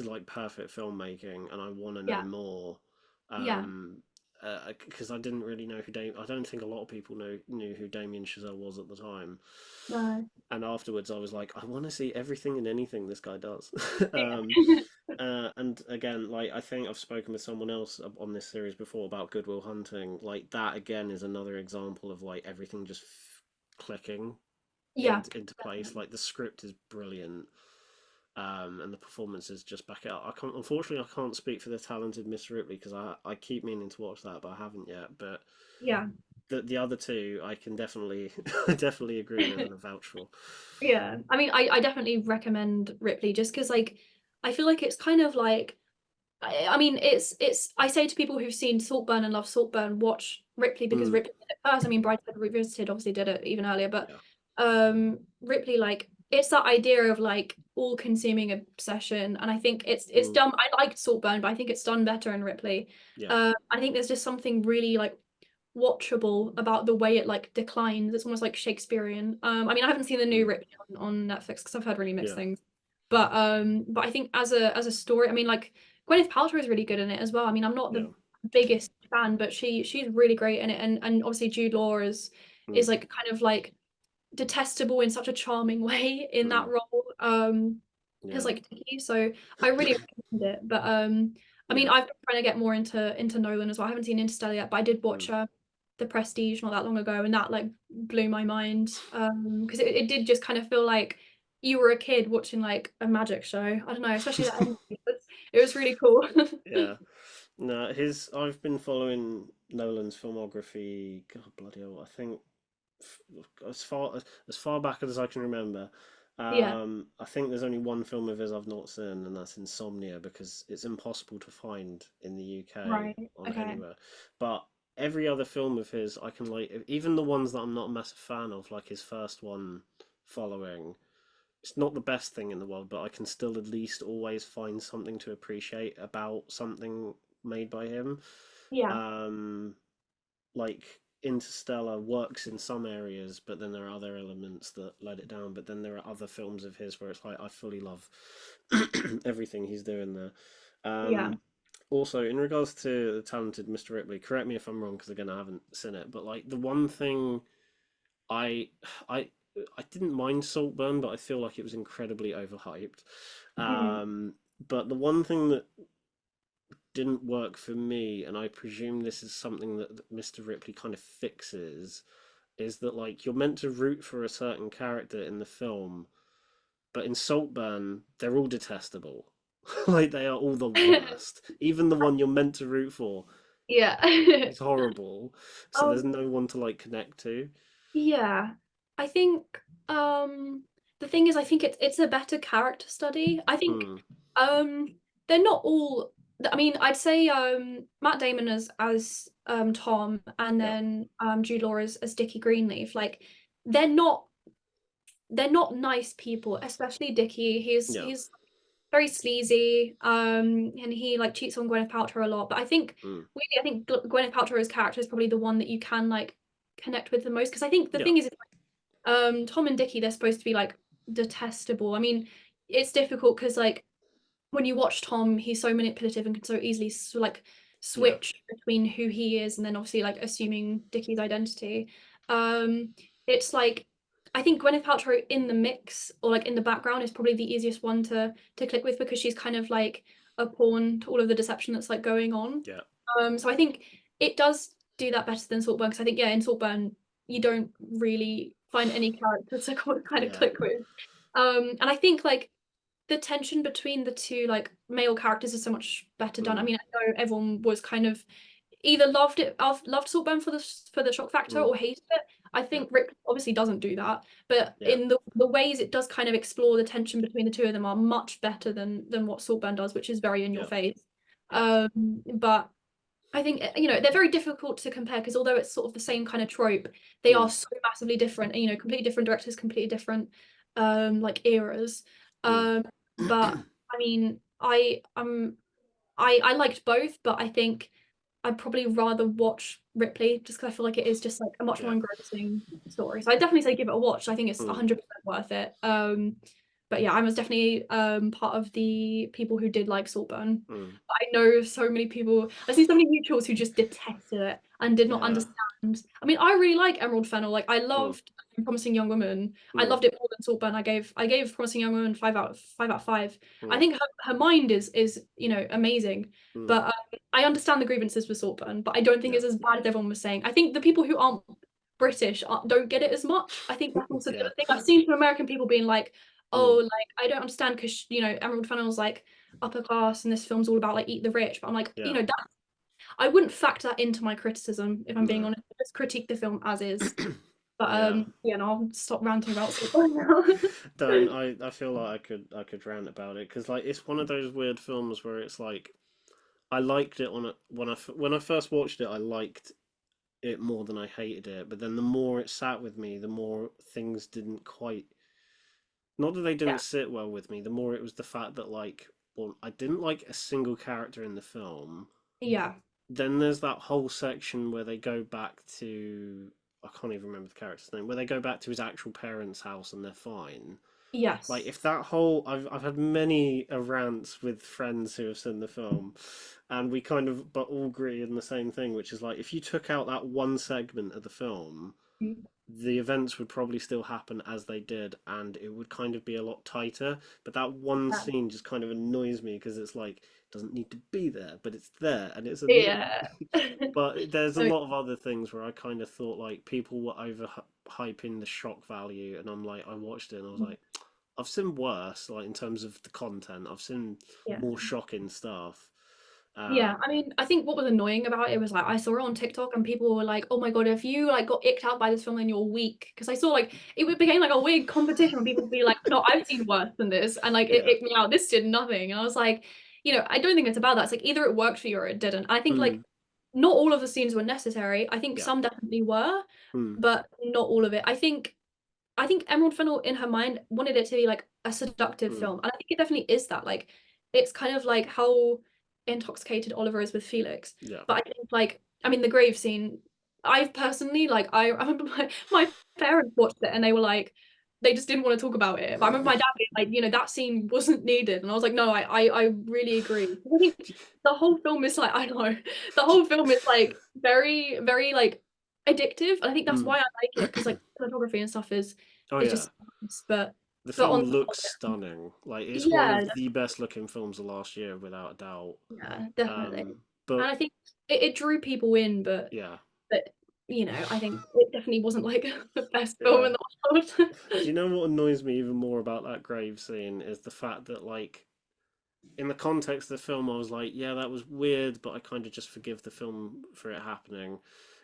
[SPEAKER 1] like perfect filmmaking, and I want to know
[SPEAKER 2] Yeah.
[SPEAKER 1] more.
[SPEAKER 2] Yeah.
[SPEAKER 1] Um, because I didn't really know I don't think a lot of people knew who Damien Chazelle was at the time.
[SPEAKER 2] No.
[SPEAKER 1] And afterwards, I was like, I want to see everything and anything this guy does. um,
[SPEAKER 2] Yeah.
[SPEAKER 1] and again, like I think I've spoken with someone else on this series before about Good Will Hunting. Like that again is another example of like everything just clicking
[SPEAKER 2] Yeah.
[SPEAKER 1] into place. Like the script is brilliant, and the performances just back it up. I can't, unfortunately, I can't speak for the talented Miss Ripley because I keep meaning to watch that, but I haven't yet. But
[SPEAKER 2] Yeah.
[SPEAKER 1] the other two, I can definitely definitely agree with and vouch for.
[SPEAKER 2] Yeah. I mean, I definitely recommend Ripley just because like I feel like it's kind of like I mean it's I say to people who've seen Saltburn and love Saltburn, watch Ripley because
[SPEAKER 1] Mm,
[SPEAKER 2] Ripley did it first. I mean Brideshead Revisited obviously did it even earlier, but
[SPEAKER 1] yeah.
[SPEAKER 2] Ripley like it's that idea of like all consuming obsession, and I think it's
[SPEAKER 1] Mm,
[SPEAKER 2] done. I liked Saltburn, but I think it's done better in Ripley.
[SPEAKER 1] yeah.
[SPEAKER 2] I think there's just something really like watchable about the way it like declines. It's almost like Shakespearean. I mean, I haven't seen the new
[SPEAKER 1] Mm,
[SPEAKER 2] Ripley on Netflix because I've heard really mixed
[SPEAKER 1] yeah.
[SPEAKER 2] things. But I think as a story, I mean, like Gwyneth Paltrow is really good in it as well. I mean, I'm not
[SPEAKER 1] Yeah.
[SPEAKER 2] the biggest fan, but she's really great in it, and obviously Jude Law
[SPEAKER 1] Mm,
[SPEAKER 2] is like kind of like detestable in such a charming way in that
[SPEAKER 1] mm,
[SPEAKER 2] role. As
[SPEAKER 1] yeah.
[SPEAKER 2] like Tiki, so I really recommend it. But I mean,
[SPEAKER 1] Yeah.
[SPEAKER 2] I've been trying to get more into Nolan as well. I haven't seen Interstellar yet, but I did
[SPEAKER 1] Mm,
[SPEAKER 2] watch The Prestige not that long ago, and that like blew my mind. Because it did just kind of feel like you were a kid watching like a magic show. I don't know, especially that ending. It was really cool.
[SPEAKER 1] yeah. No, his. I've been following Nolan's filmography. God bloody hell! I think as far back as I can remember.
[SPEAKER 2] Yeah.
[SPEAKER 1] I think there's only one film of his I've not seen, and that's Insomnia, because it's impossible to find in the UK
[SPEAKER 2] Right.
[SPEAKER 1] on
[SPEAKER 2] Okay.
[SPEAKER 1] anywhere. But every other film of his, I can like, even the ones that I'm not a massive fan of, like his first one, Following. It's not the best thing in the world, but I can still at least always find something to appreciate about something made by him.
[SPEAKER 2] Yeah.
[SPEAKER 1] Um, like Interstellar works in some areas, but then there are other elements that let it down. But then there are other films of his where it's like I fully love everything he's doing there.
[SPEAKER 2] Yeah.
[SPEAKER 1] Also, in regards to the talented Mr. Ripley, correct me if I'm wrong because again I haven't seen it, but like the one thing I I I didn't mind Saltburn, but I feel like it was incredibly overhyped.
[SPEAKER 2] Mhm.
[SPEAKER 1] Um, but the one thing that didn't work for me, and I presume this is something that Mr. Ripley kind of fixes, is that like you're meant to root for a certain character in the film, but in Saltburn they're all detestable. Like they are all the worst. Even the one you're meant to root for
[SPEAKER 2] Yeah.
[SPEAKER 1] is horrible. So there's
[SPEAKER 2] Um,
[SPEAKER 1] no one to like connect to.
[SPEAKER 2] Yeah, I think the thing is I think it's a better character study. I think
[SPEAKER 1] Hmm.
[SPEAKER 2] um they're not all I mean I'd say Matt Damon as Tom and
[SPEAKER 1] Yeah.
[SPEAKER 2] then Jude Law as Dickie Greenleaf like they're not they're not nice people, especially Dickie.
[SPEAKER 1] Yeah.
[SPEAKER 2] He's very sleazy and he like cheats on Gwyneth Paltrow a lot, but I think
[SPEAKER 1] Hmm.
[SPEAKER 2] really I think Gwyneth Paltrow's character is probably the one that you can like connect with the most because I think the
[SPEAKER 1] Yeah.
[SPEAKER 2] thing is Tom and Dickie, they're supposed to be like detestable. I mean, it's difficult because like when you watch Tom, he's so manipulative and can so easily like
[SPEAKER 1] Yeah.
[SPEAKER 2] switch between who he is and then obviously like assuming Dickie's identity. Um, it's like I think Gwyneth Paltrow in the mix or like in the background is probably the easiest one to click with because she's kind of like a pawn to all of the deception that's like going on.
[SPEAKER 1] Yeah.
[SPEAKER 2] So I think it does do that better than Saltburn because I think yeah, in Saltburn you don't really find any characters to kind of
[SPEAKER 1] Yeah.
[SPEAKER 2] click with. And I think like the tension between the two like male characters is so much better done. I
[SPEAKER 1] Mm.
[SPEAKER 2] mean, I know everyone was kind of either loved Saltburn for the shock factor
[SPEAKER 1] Mm.
[SPEAKER 2] or hated it. I
[SPEAKER 1] Yeah.
[SPEAKER 2] think Rick obviously doesn't do that, but
[SPEAKER 1] Yeah.
[SPEAKER 2] in the ways it does kind of explore the tension between the two of them are much better than what Saltburn does, which is very in your
[SPEAKER 1] Yeah.
[SPEAKER 2] face. But I think they're very difficult to compare because although it's sort of the same kind of trope, they are
[SPEAKER 1] Mm,
[SPEAKER 2] so massively different. And, completely different directors, completely different like eras.
[SPEAKER 1] mm.
[SPEAKER 2] Um, but I mean, I liked both, but I think I'd probably rather watch Ripley just because I feel like it is just like a much more
[SPEAKER 1] Yeah.
[SPEAKER 2] engrossing story. So I definitely say give it a watch. I think it's
[SPEAKER 1] Mm,
[SPEAKER 2] 100% worth it. But yeah, I was definitely part of the people who did like Saltburn.
[SPEAKER 1] mm.
[SPEAKER 2] I know so many people. I've seen so many mutuals who just detested it and did not
[SPEAKER 1] Yeah.
[SPEAKER 2] understand. I mean, I really like Emerald Fennell. Like I
[SPEAKER 1] Mm,
[SPEAKER 2] loved Promising Young Woman. I
[SPEAKER 1] mm,
[SPEAKER 2] loved it more than Saltburn. I gave Promising Young Woman 5 out of 5. I
[SPEAKER 1] mm,
[SPEAKER 2] think her mind is amazing.
[SPEAKER 1] mm.
[SPEAKER 2] But I understand the grievances with Saltburn, but I don't think
[SPEAKER 1] Yeah.
[SPEAKER 2] it's as bad as everyone was saying. I think the people who aren't British don't get it as much. I think that's also the
[SPEAKER 1] Yeah.
[SPEAKER 2] other thing. I've seen some American people being like, "Oh,
[SPEAKER 1] Mm,
[SPEAKER 2] like I don't understand because Emerald Fennell's like upper class and this film's all about like eat the rich." But I'm like,
[SPEAKER 1] yeah.
[SPEAKER 2] that I wouldn't factor that into my criticism if I'm being
[SPEAKER 1] No.
[SPEAKER 2] honest. I just critique the film as is. But
[SPEAKER 1] Yeah.
[SPEAKER 2] yeah, no, I'll stop ranting about Saltburn now.
[SPEAKER 1] Don't I feel like I could rant about it because like it's one of those weird films where it's like I liked it when I first watched it I liked it more than I hated it, but then the more it sat with me the more things didn't quite, not that they
[SPEAKER 2] Yeah,
[SPEAKER 1] didn't sit well with me, the more it was the fact that like, well, I didn't like a single character in the film.
[SPEAKER 2] yeah,
[SPEAKER 1] Then there's that whole section where they go back to, I can't even remember the character's name, where they go back to his actual parents' house and they're fine. Like
[SPEAKER 2] yes,
[SPEAKER 1] if that whole, I've had many rants with friends who have seen the film, and we kind of but all agree in the same thing, which is like if you took out that one segment of the film, the events would probably still happen as they did, and it would kind of be a lot tighter. But that one scene just kind of annoys me because it's like it doesn't need to be there, but it's there, and it's annoying.
[SPEAKER 2] yeah.
[SPEAKER 1] But there's a
[SPEAKER 2] So
[SPEAKER 1] lot of other things where I kind of thought like people were over hyping the shock value, and I'm like, I watched it and I was like, I've seen worse, like in terms of the content. I've seen
[SPEAKER 2] yeah.
[SPEAKER 1] more shocking stuff.
[SPEAKER 2] Yeah, I
[SPEAKER 1] Um,
[SPEAKER 2] mean, I think what was annoying about it was like I saw it on TikTok and people were like, "Oh my God, if you like got icked out by this film, then you're weak." Because I saw like became like a weird competition where people would be like, "No, I've seen worse than this," and like it
[SPEAKER 1] yeah.
[SPEAKER 2] icked me out. This did nothing, and I was like, I don't think it's about that. It's like either it worked for you or it didn't. I think like
[SPEAKER 1] Mm,
[SPEAKER 2] not all of the scenes were necessary. I think
[SPEAKER 1] yeah.
[SPEAKER 2] some definitely were,
[SPEAKER 1] Mm,
[SPEAKER 2] but not all of it. I think Emerald Fennell in her mind wanted it to be like a seductive
[SPEAKER 1] mm,
[SPEAKER 2] film. And I think it definitely is that. Like it's kind of like how intoxicated Oliver is with Felix.
[SPEAKER 1] yeah.
[SPEAKER 2] But I think like I mean the grave scene, I've personally like I remember my parents watched it and they were like they just didn't want to talk about it. But I remember my dad being like, that scene wasn't needed. And I was like, no, I really agree. I think the whole film is like, I don't know, the whole film is like very, very like addictive. And I think that's
[SPEAKER 1] Mm.
[SPEAKER 2] why I like it because like cinematography and stuff
[SPEAKER 1] Oh
[SPEAKER 2] is
[SPEAKER 1] yeah.
[SPEAKER 2] just nice. But
[SPEAKER 1] The
[SPEAKER 2] but
[SPEAKER 1] film
[SPEAKER 2] on top
[SPEAKER 1] looks
[SPEAKER 2] of it,
[SPEAKER 1] stunning. Like it's one
[SPEAKER 2] yeah,
[SPEAKER 1] of the best looking films of last year, without a doubt.
[SPEAKER 2] yeah, definitely. And
[SPEAKER 1] But
[SPEAKER 2] I think it drew people in, but
[SPEAKER 1] yeah,
[SPEAKER 2] but I think it definitely wasn't like the best film
[SPEAKER 1] yeah.
[SPEAKER 2] in the world.
[SPEAKER 1] Do you know what annoys me even more about that grave scene is the fact that like in the context of the film, I was like, yeah, that was weird, but I kind of just forgive the film for it happening.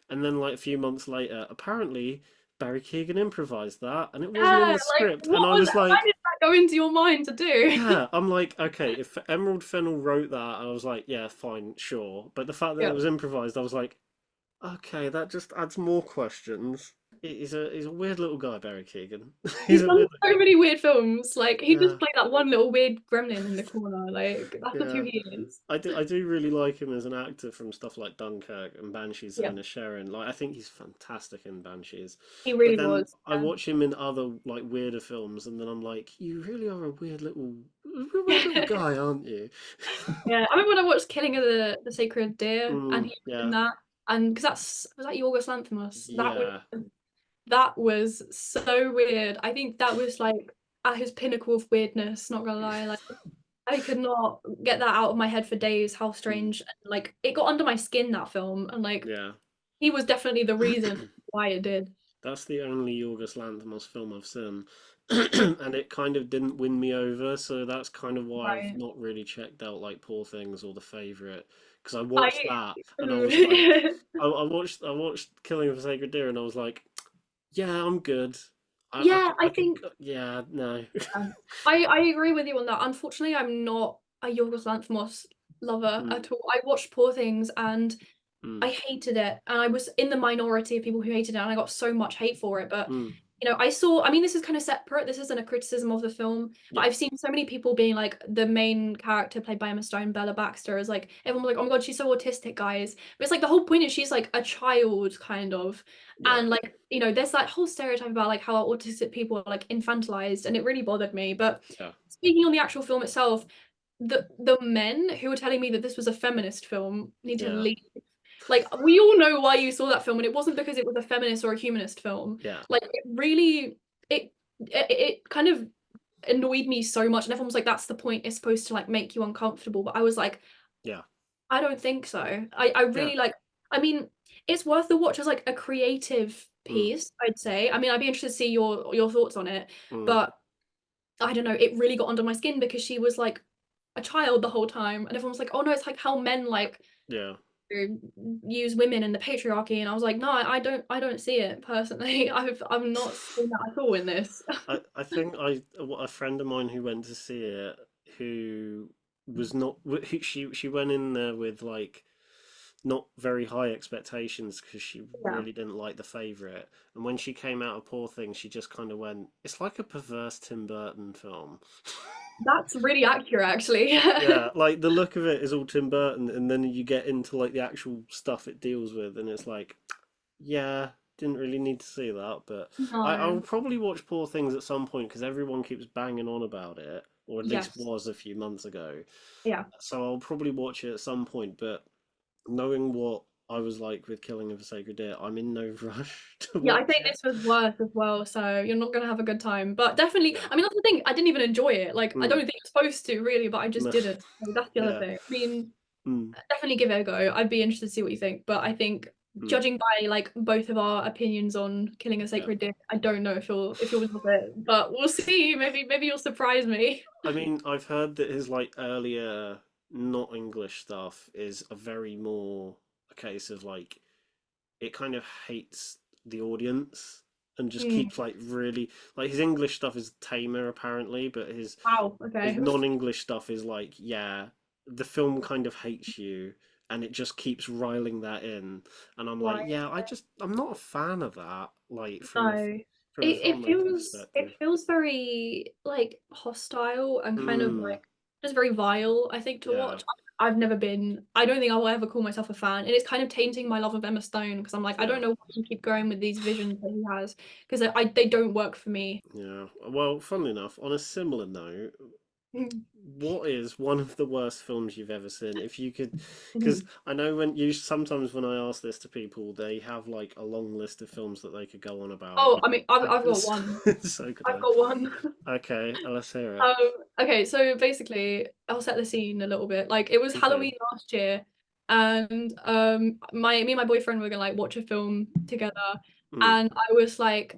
[SPEAKER 1] And then like a few months later, apparently Barry Keoghan improvised that, and it wasn't in
[SPEAKER 2] Yeah,
[SPEAKER 1] the
[SPEAKER 2] like
[SPEAKER 1] script. And I was
[SPEAKER 2] why
[SPEAKER 1] like,
[SPEAKER 2] did that go into your mind to do?
[SPEAKER 1] yeah, I'm like, okay, if Emerald Fennell wrote that, I was like, yeah, fine, sure. But the fact that it
[SPEAKER 2] Yeah.
[SPEAKER 1] was improvised, I was like, okay, that just adds more questions. He's a weird little guy, Barry Keoghan. He's
[SPEAKER 2] He's
[SPEAKER 1] a
[SPEAKER 2] done
[SPEAKER 1] weird
[SPEAKER 2] so many weird films. Like he
[SPEAKER 1] yeah,
[SPEAKER 2] just played that one little weird gremlin in the corner. Like that's just who
[SPEAKER 1] yeah.
[SPEAKER 2] he is.
[SPEAKER 1] I do really like him as an actor from stuff like Dunkirk and Banshees of
[SPEAKER 2] Yeah,
[SPEAKER 1] Inisherin. Like I think he's fantastic in Banshees.
[SPEAKER 2] he
[SPEAKER 1] But
[SPEAKER 2] really
[SPEAKER 1] then
[SPEAKER 2] was.
[SPEAKER 1] I watch him in other like weirder films, and then I'm like, you really are a weird little
[SPEAKER 2] Yeah.
[SPEAKER 1] guy, aren't you?
[SPEAKER 2] Yeah, I remember when I watched Killing of the Sacred Deer, and he was in
[SPEAKER 1] Yeah,
[SPEAKER 2] that, and because that's was that Yorgos Lanthimos.
[SPEAKER 1] yeah.
[SPEAKER 2] That was so weird. I think that was like at his pinnacle of weirdness. Not gonna lie, like I could not get that out of my head for days. How
[SPEAKER 1] Mm,
[SPEAKER 2] strange, and like it got under my skin that film, and like
[SPEAKER 1] yeah.
[SPEAKER 2] he was definitely the reason why it did.
[SPEAKER 1] That's the only Yorgos Lanthimos film I've seen, and it kind of didn't win me over. So that's kind of why I've
[SPEAKER 2] Right.
[SPEAKER 1] not really checked out like Poor Things or The Favorite, because I watched
[SPEAKER 2] I
[SPEAKER 1] that and I was like, I watched Killing of a Sacred Deer and I was like, yeah, I'm good. I
[SPEAKER 2] yeah,
[SPEAKER 1] could,
[SPEAKER 2] I
[SPEAKER 1] I could,
[SPEAKER 2] think
[SPEAKER 1] yeah, no.
[SPEAKER 2] I agree with you on that. Unfortunately, I'm not a Yorgos Lanthimos love her
[SPEAKER 1] Mm,
[SPEAKER 2] at all. I watched Poor Things and
[SPEAKER 1] mm,
[SPEAKER 2] I hated it, and I was in the minority of people who hated it, and I got so much hate for it. But
[SPEAKER 1] mm.
[SPEAKER 2] I mean, this is kind of separate. This isn't a criticism of the film, but
[SPEAKER 1] Yeah,
[SPEAKER 2] I've seen so many people being like the main character played by Emma Stone, Bella Baxter, is like everyone was like, oh my God, she's so autistic, guys. But it's like the whole point is she's like a child, kind of,
[SPEAKER 1] yeah,
[SPEAKER 2] and like there's that whole stereotype about like how autistic people are like infantilized, and it really bothered me. But
[SPEAKER 1] yeah,
[SPEAKER 2] speaking on the actual film itself, the men who were telling me that this was a feminist film need to
[SPEAKER 1] yeah,
[SPEAKER 2] leave. Like we all know why you saw that film, and it wasn't because it was a feminist or a humanist film.
[SPEAKER 1] yeah,
[SPEAKER 2] Like it really, it kind of annoyed me so much, and everyone was like, "That's the point. It's supposed to like make you uncomfortable." But I was like,
[SPEAKER 1] yeah,
[SPEAKER 2] I don't think so. I
[SPEAKER 1] yeah.
[SPEAKER 2] really like. I mean, it's worth the watch as like a creative
[SPEAKER 1] Mm,
[SPEAKER 2] piece, I'd say. I mean, I'd be interested to see your thoughts on it,
[SPEAKER 1] mm,
[SPEAKER 2] but I don't know. It really got under my skin because she was like a child the whole time, and everyone was like, "Oh no, it's like how men like."
[SPEAKER 1] yeah.
[SPEAKER 2] Use women in the patriarchy, and I was like, no, I don't see it personally. I'm not seeing that at all in this.
[SPEAKER 1] I think a friend of mine who went to see it, who was not she went in there with like not very high expectations because she
[SPEAKER 2] Yeah,
[SPEAKER 1] really didn't like the favorite, and when she came out of Poor Things she just kind of went, it's like a perverse Tim Burton film.
[SPEAKER 2] that's really accurate actually.
[SPEAKER 1] Yeah, like the look of it is all Tim Burton, and then you get into like the actual stuff it deals with, and it's like, yeah, didn't really need to see that, but I'll
[SPEAKER 2] No.
[SPEAKER 1] probably watch Poor Things at some point because everyone keeps banging on about it, or at least
[SPEAKER 2] Yes.
[SPEAKER 1] was a few months ago.
[SPEAKER 2] Yeah.
[SPEAKER 1] So I'll probably watch it at some point, but knowing what I was like with Killing of a Sacred Deer, I'm in no rush to
[SPEAKER 2] Yeah, I
[SPEAKER 1] watch
[SPEAKER 2] think
[SPEAKER 1] it.
[SPEAKER 2] this was worse as well, so you're not gonna have a good time. But definitely,
[SPEAKER 1] Yeah.
[SPEAKER 2] I mean, that's the thing. I didn't even enjoy it. Like, I don't
[SPEAKER 1] Mm.
[SPEAKER 2] think you're supposed to really, but I just didn't. So that's the other
[SPEAKER 1] Yeah.
[SPEAKER 2] thing. I mean,
[SPEAKER 1] Mm.
[SPEAKER 2] definitely give it a go. I'd be interested to see what you think. But I think
[SPEAKER 1] Mm.
[SPEAKER 2] judging by like both of our opinions on Killing a
[SPEAKER 1] Yeah.
[SPEAKER 2] Sacred Deer, I don't know if you'll love it. But we'll see. Maybe you'll surprise me.
[SPEAKER 1] I mean, I've heard that his like earlier not English stuff is a very more a case of like it kind of hates the audience and just
[SPEAKER 2] Hmm.
[SPEAKER 1] keeps like really like his English stuff is tamer apparently, but
[SPEAKER 2] Wow.
[SPEAKER 1] his
[SPEAKER 2] Okay.
[SPEAKER 1] non-English stuff is like, yeah, the film kind of hates you and it just keeps riling that in, and I'm like,
[SPEAKER 2] Right.
[SPEAKER 1] yeah, I'm not a fan of that, like
[SPEAKER 2] No.
[SPEAKER 1] from a
[SPEAKER 2] It
[SPEAKER 1] filmmaking
[SPEAKER 2] feels
[SPEAKER 1] perspective.
[SPEAKER 2] very like hostile and kind of
[SPEAKER 1] Mm,
[SPEAKER 2] like just very vile, I think, to
[SPEAKER 1] yeah,
[SPEAKER 2] watch. I've never been, I don't think I will ever call myself a fan. And it's kind of tainting my love of Emma Stone because I'm like, I
[SPEAKER 1] yeah.
[SPEAKER 2] don't know why you keep going with these visions that he has because they don't work for me.
[SPEAKER 1] Yeah. Well, funnily enough, on a similar note, what is one of the worst films you've ever seen? If you could, because I know when you sometimes when I ask this to people, they have like a long list of films that they could go on about.
[SPEAKER 2] Oh, I mean, I've got one.
[SPEAKER 1] So could
[SPEAKER 2] I've got one.
[SPEAKER 1] I. Okay, let's hear it.
[SPEAKER 2] Um, okay, so basically, I'll set the scene a little bit. Like it was
[SPEAKER 1] Okay.
[SPEAKER 2] Halloween last year, and me and my boyfriend were gonna like watch a film together,
[SPEAKER 1] Mm,
[SPEAKER 2] and I was like,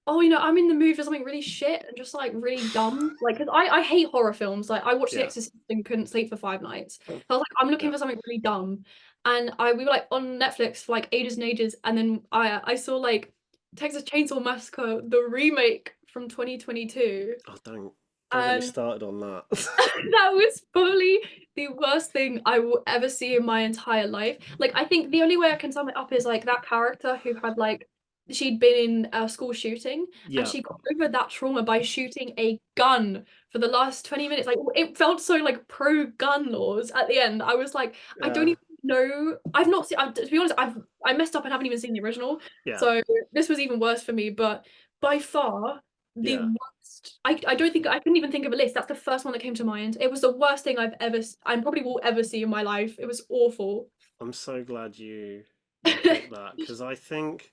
[SPEAKER 2] oh, I'm in the mood for something really shit and just like really dumb. Like, cause I hate horror films. Like I watched The
[SPEAKER 1] yeah.
[SPEAKER 2] Exorcist and couldn't sleep for 5 nights. So I was like, I'm looking
[SPEAKER 1] Yeah.
[SPEAKER 2] for something really dumb, and I we were like on Netflix for like ages and ages, and then I saw like Texas Chainsaw Massacre, the remake from 2022.
[SPEAKER 1] Oh, don't get me
[SPEAKER 2] And
[SPEAKER 1] started on that.
[SPEAKER 2] that was probably the worst thing I will ever see in my entire life. Like, I think the only way I can sum it up is like that character who had like she'd been in a school shooting and
[SPEAKER 1] Yeah.
[SPEAKER 2] she got over that trauma by shooting a gun for the last 20 minutes. Like, it felt so like pro gun laws at the end. I was like, I don't
[SPEAKER 1] Yeah.
[SPEAKER 2] even know. I've not seen, to be honest, I messed up and haven't even seen the original.
[SPEAKER 1] Yeah.
[SPEAKER 2] So this was even worse for me. But by far, the
[SPEAKER 1] Yeah.
[SPEAKER 2] worst. I don't think I couldn't even think of a list. That's the first one that came to mind. It was the worst thing I probably will ever see in my life. It was awful.
[SPEAKER 1] I'm so glad you picked that because I think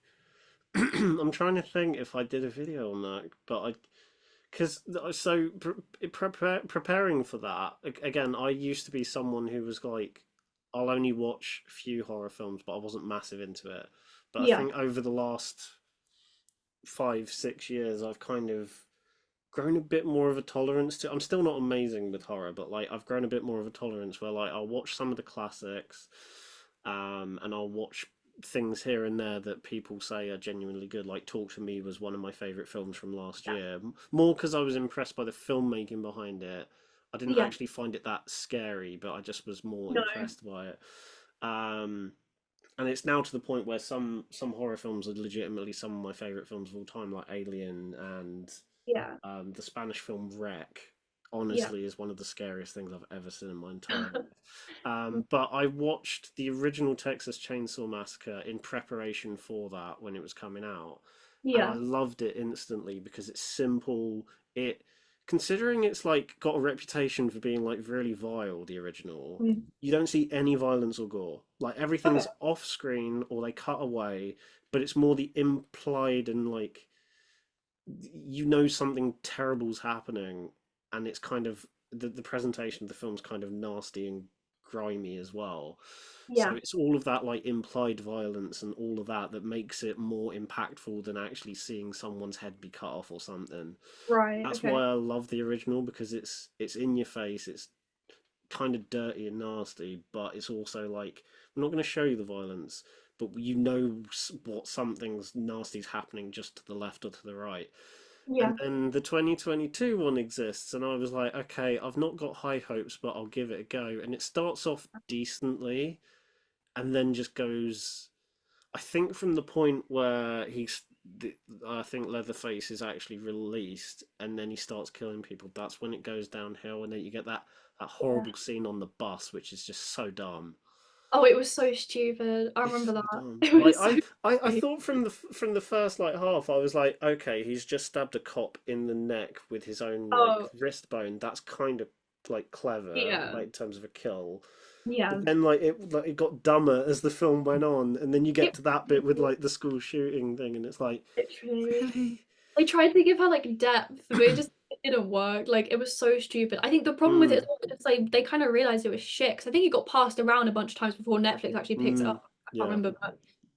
[SPEAKER 1] I'm trying to think if I did a video on that, but I because so preparing for that again, I used to be someone who was like, I'll only watch a few horror films, but I wasn't massive into it. But I
[SPEAKER 2] Yeah,
[SPEAKER 1] think over the last 5 6 years, I've kind of grown a bit more of a tolerance to. I'm still not amazing with horror, but like I've grown a bit more of a tolerance where like I'll watch some of the classics, and I'll watch things here and there that people say are genuinely good. Like Talk to Me was one of my favorite films from last
[SPEAKER 2] yeah,
[SPEAKER 1] year, more because I was impressed by the filmmaking behind it. I didn't
[SPEAKER 2] Yeah.
[SPEAKER 1] actually find it that scary, but I just was more
[SPEAKER 2] No.
[SPEAKER 1] impressed by it. Um, and it's now to the point where some horror films are legitimately some of my favorite films of all time, like Alien and
[SPEAKER 2] Yeah.
[SPEAKER 1] the Spanish film Wreck.
[SPEAKER 2] Yeah.
[SPEAKER 1] Honestly, is one of the scariest things I've ever seen in my entire life. But I watched the original Texas Chainsaw Massacre in preparation for that when it was coming out, and I
[SPEAKER 2] Yeah.
[SPEAKER 1] loved it instantly because it's simple. It considering it's like got a reputation for being like really vile, the original.
[SPEAKER 2] Mm.
[SPEAKER 1] You don't see any violence or gore. Like
[SPEAKER 2] Okay.
[SPEAKER 1] everything's off screen or they cut away, but it's more the implied and like something terrible's happening, and it's kind of the presentation of the film's kind of nasty and grimy as well. So
[SPEAKER 2] Yeah.
[SPEAKER 1] it's all of that like implied violence and all of that that makes it more impactful than actually seeing someone's head be cut off or something.
[SPEAKER 2] Right.
[SPEAKER 1] That's
[SPEAKER 2] Okay.
[SPEAKER 1] why I love the original because it's in your face, it's kind of dirty and nasty, but it's also like I'm not going to show you the violence, but you know what something's nasty's happening just to the left or to the right. And
[SPEAKER 2] Yeah.
[SPEAKER 1] then the 2022 one exists, and I was like, okay, I've not got high hopes, but I'll give it a go. And it starts off decently, and then just goes. I think from the point where I think Leatherface is actually released, and then he starts killing people. That's when it goes downhill, and then you get that
[SPEAKER 2] Yeah.
[SPEAKER 1] horrible scene on the bus, which is just so dumb.
[SPEAKER 2] Oh, it was so stupid. I
[SPEAKER 1] It's
[SPEAKER 2] remember
[SPEAKER 1] so
[SPEAKER 2] that.
[SPEAKER 1] dumb.
[SPEAKER 2] It
[SPEAKER 1] Like
[SPEAKER 2] was so
[SPEAKER 1] I
[SPEAKER 2] funny.
[SPEAKER 1] thought from the first like half, I was like, okay, he's just stabbed a cop in the neck with his own like
[SPEAKER 2] Oh,
[SPEAKER 1] wrist bone. That's kind of like clever,
[SPEAKER 2] yeah.
[SPEAKER 1] like in terms of a kill.
[SPEAKER 2] Yeah.
[SPEAKER 1] But then like it got dumber as the film went on, and then you get
[SPEAKER 2] It
[SPEAKER 1] to that bit with like the school shooting thing, and it's like,
[SPEAKER 2] literally.
[SPEAKER 1] really?
[SPEAKER 2] They tried to give her like depth, but it didn't work. Like it was so stupid. I think the problem with it is
[SPEAKER 1] Mm,
[SPEAKER 2] also just like they kind of realized it was shit. 'Cause I think it got passed around a bunch of times before Netflix actually picked it
[SPEAKER 1] mm,
[SPEAKER 2] up. I can't
[SPEAKER 1] yeah,
[SPEAKER 2] remember,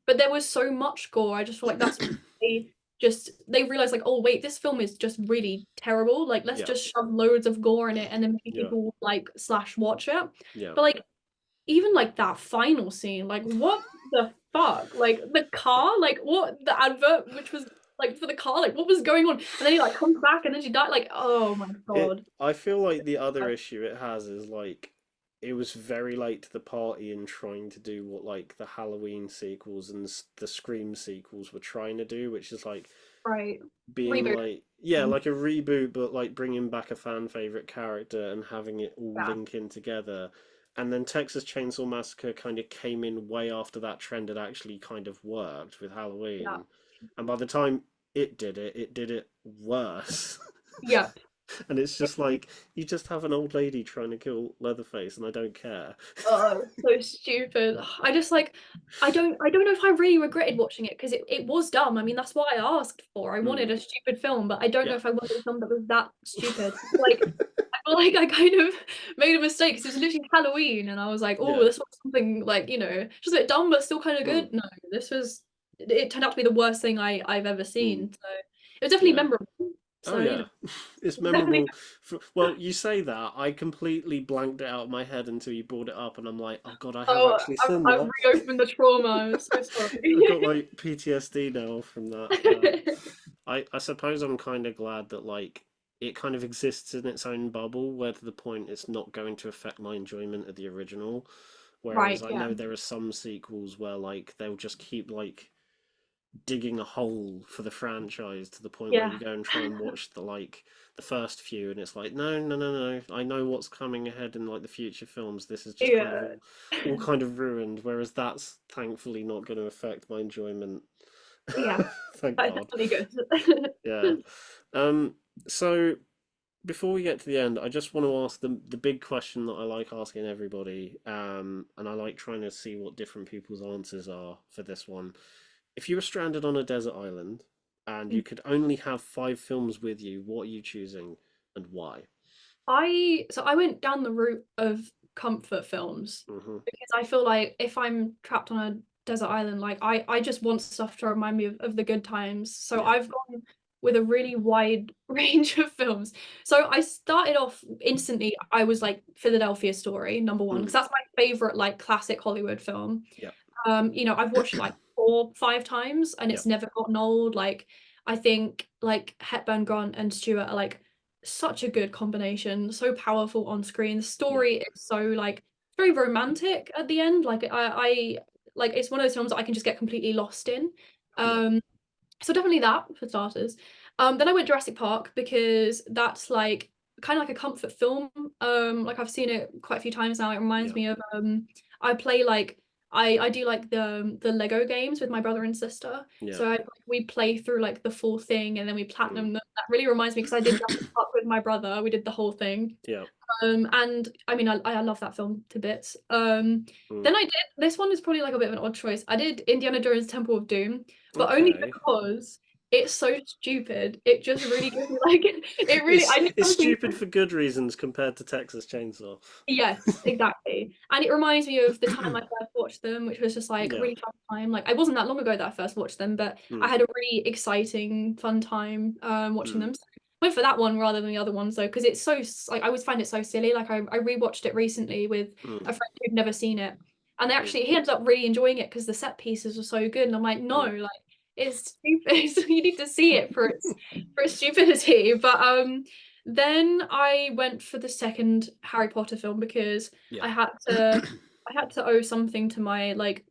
[SPEAKER 2] but there was so much gore. I just feel like that's they realized like, oh wait, this film is just really terrible. Like let's
[SPEAKER 1] yeah,
[SPEAKER 2] just shove loads of gore in it and then maybe
[SPEAKER 1] yeah,
[SPEAKER 2] people will, like slash watch it.
[SPEAKER 1] yeah.
[SPEAKER 2] But like even like that final scene, like what the fuck? Like the car, like what the advert which was like for the car, like what was going on? And then he like comes back and then she died. Like, oh my
[SPEAKER 1] It.
[SPEAKER 2] God.
[SPEAKER 1] I feel like the other issue it has is like it was very late to the party in trying to do what like the Halloween sequels and the Scream sequels were trying to do, which is like
[SPEAKER 2] Right.
[SPEAKER 1] being
[SPEAKER 2] Reboot.
[SPEAKER 1] like yeah, like a reboot, but like bringing back a fan favorite character and having it all
[SPEAKER 2] Yeah.
[SPEAKER 1] link in together. And then Texas Chainsaw Massacre kind of came in way after that trend had actually kind of worked with
[SPEAKER 2] Yeah.
[SPEAKER 1] Halloween. And by the time it did it worse.
[SPEAKER 2] Yep.
[SPEAKER 1] And it's just like you just have an old lady trying to kill Leatherface, and I don't care.
[SPEAKER 2] Oh, so stupid. I just like I don't know if I really regretted watching it because it was dumb. I mean, that's what I asked for. I wanted
[SPEAKER 1] Mm,
[SPEAKER 2] a stupid film, but I don't know
[SPEAKER 1] yeah,
[SPEAKER 2] if I wanted a film that was that stupid. Like I feel like I kind of made a mistake because it was literally Halloween and I was like, oh,
[SPEAKER 1] yeah,
[SPEAKER 2] this was something like, just a bit dumb but still kind of
[SPEAKER 1] mm,
[SPEAKER 2] good. No, this was it turned out to be the worst thing I've ever
[SPEAKER 1] mm,
[SPEAKER 2] seen. So it was definitely
[SPEAKER 1] yeah.
[SPEAKER 2] memorable.
[SPEAKER 1] Oh
[SPEAKER 2] So,
[SPEAKER 1] yeah, it's
[SPEAKER 2] definitely
[SPEAKER 1] memorable. Well, you say that I completely blanked it out of my head until you brought it up, and I'm like, oh god, I have
[SPEAKER 2] oh,
[SPEAKER 1] actually
[SPEAKER 2] I've
[SPEAKER 1] seen
[SPEAKER 2] I've
[SPEAKER 1] that.
[SPEAKER 2] reopened the trauma. I'm so
[SPEAKER 1] I've got
[SPEAKER 2] sorry.
[SPEAKER 1] like PTSD now from that. I suppose I'm kind of glad that like it kind of exists in its own bubble, where to the point it's not going to affect my enjoyment of the original. Whereas
[SPEAKER 2] Right,
[SPEAKER 1] I
[SPEAKER 2] yeah.
[SPEAKER 1] know there are some sequels where like they'll just keep like digging a hole for the franchise to the point where you
[SPEAKER 2] Yeah.
[SPEAKER 1] go and try and watch the first few and it's like no, I know what's coming ahead in like the future films. This is just kind of
[SPEAKER 2] Yeah.
[SPEAKER 1] all kind of ruined, whereas that's thankfully not going to affect my enjoyment.
[SPEAKER 2] Yeah,
[SPEAKER 1] Thank
[SPEAKER 2] that's
[SPEAKER 1] god.
[SPEAKER 2] definitely good.
[SPEAKER 1] Yeah. um so before we get to the end, I just want to ask the big question that I like asking everybody, and I like trying to see what different people's answers are for this one. If you were stranded on a desert island and you could only have 5 films with you, what are you choosing and why?
[SPEAKER 2] I went down the route of comfort films
[SPEAKER 1] Hmm.
[SPEAKER 2] because I feel like if I'm trapped on a desert island, like I just want stuff to remind me of the good times. So
[SPEAKER 1] Yeah.
[SPEAKER 2] I've gone with a really wide range of films. So I started off instantly, I was like Philadelphia Story, number one, because
[SPEAKER 1] Mm.
[SPEAKER 2] that's my favorite like classic Hollywood film.
[SPEAKER 1] Yeah.
[SPEAKER 2] I've watched it like 4, 5 times and
[SPEAKER 1] Yeah.
[SPEAKER 2] it's never gotten old. Like I think like Hepburn, Grant, and Stewart are like such a good combination, so powerful on screen. The
[SPEAKER 1] Yeah,
[SPEAKER 2] story is so like very romantic at the end. Like I like it's one of those films that I can just get completely lost in.
[SPEAKER 1] yeah,
[SPEAKER 2] Um, so definitely that for starters. Then I went Jurassic Park because that's like kind of like a comfort film. Like I've seen it quite a few times now. It reminds
[SPEAKER 1] yeah,
[SPEAKER 2] me of I play like I do like the Lego games with my brother and sister.
[SPEAKER 1] yeah.
[SPEAKER 2] So we play through like the full thing and then we
[SPEAKER 1] Mm.
[SPEAKER 2] platinum them. That really reminds me because I did Jurassic Park with my brother. We did the whole thing.
[SPEAKER 1] Yeah.
[SPEAKER 2] And I mean, I love that film to bits.
[SPEAKER 1] Mm.
[SPEAKER 2] Then I did this one is probably like a bit of an odd choice. I did Indiana Jones Temple of Doom, but only
[SPEAKER 1] Okay.
[SPEAKER 2] because it's so stupid. It just really gives me like it really
[SPEAKER 1] It's
[SPEAKER 2] I did
[SPEAKER 1] it's
[SPEAKER 2] something.
[SPEAKER 1] stupid for good reasons compared to Texas Chainsaw.
[SPEAKER 2] Yes, exactly. And it reminds me of the time I first watched them, which was just like a
[SPEAKER 1] Yeah.
[SPEAKER 2] really fun time. Like it wasn't that long ago that I first watched them, but I
[SPEAKER 1] Mm.
[SPEAKER 2] had a really exciting, fun time watching
[SPEAKER 1] Mm.
[SPEAKER 2] them. So I went for that one rather than the other ones though, because it's so like I always find it so silly. Like I rewatched it recently with
[SPEAKER 1] Mm.
[SPEAKER 2] a friend who'd never seen it. And
[SPEAKER 1] Mm.
[SPEAKER 2] he ended up really enjoying it because the set pieces were so good. And I'm like, no,
[SPEAKER 1] Mm.
[SPEAKER 2] like it's stupid. So you need to see it for its stupidity. But then I went for the second Harry Potter film because
[SPEAKER 1] Yeah.
[SPEAKER 2] I had to I had to owe something to my like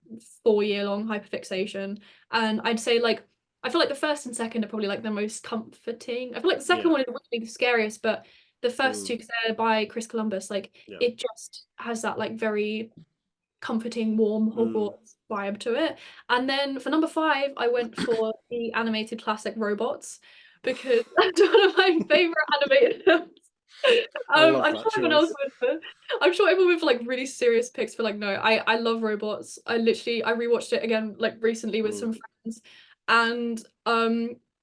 [SPEAKER 2] 4 year long hyperfixation. And I'd say like I feel like the first and second are probably like the most comforting. I feel like the second
[SPEAKER 1] Yeah.
[SPEAKER 2] one is really the scariest, but the first
[SPEAKER 1] Mm.
[SPEAKER 2] two, 'cause they're by Chris Columbus, like
[SPEAKER 1] Yeah.
[SPEAKER 2] it just has that like very comforting, warm
[SPEAKER 1] Mm.
[SPEAKER 2] Hogwarts vibe to it. And then for number five, I went for the animated classic Robots because that's one of my favorite animated films.
[SPEAKER 1] I love
[SPEAKER 2] I'm
[SPEAKER 1] that
[SPEAKER 2] sure everyone else
[SPEAKER 1] choice.
[SPEAKER 2] would, but I'm sure everyone with like really serious picks for like no, I love Robots. I rewatched it again like recently with
[SPEAKER 1] Mm.
[SPEAKER 2] some friends, and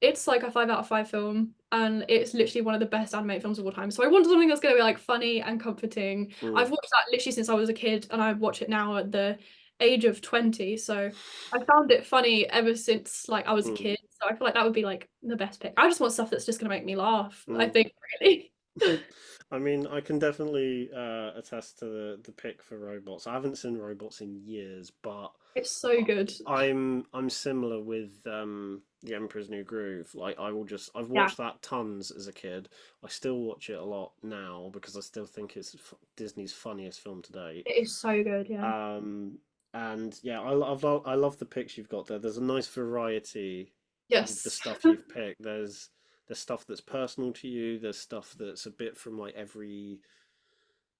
[SPEAKER 2] it's like a 5 out of 5 film, and it's literally one of the best animated films of all time. So I wanted something that's gonna be like funny and comforting.
[SPEAKER 1] Mm.
[SPEAKER 2] I've watched that literally since I was a kid, and I watch it now at the age of 20. So I found it funny ever since like I was a
[SPEAKER 1] Mm.
[SPEAKER 2] kid. So I feel like that would be like the best pick. I just want stuff that's just gonna make me laugh, I
[SPEAKER 1] Mm.
[SPEAKER 2] think, really.
[SPEAKER 1] I mean, I can definitely attest to the pick for Robots. I haven't seen Robots in years, but
[SPEAKER 2] It's so good.
[SPEAKER 1] I'm similar with The Emperor's New Groove. Like I've
[SPEAKER 2] Yeah,
[SPEAKER 1] watched that tons as a kid. I still watch it a lot now because I still think it's Disney's funniest film to date.
[SPEAKER 2] it is so good. Yeah.
[SPEAKER 1] Um, and yeah, I love the picks you've got there. There's a nice variety with the
[SPEAKER 2] Yes.
[SPEAKER 1] stuff you've picked. There's stuff that's personal to you. There's stuff that's a bit from like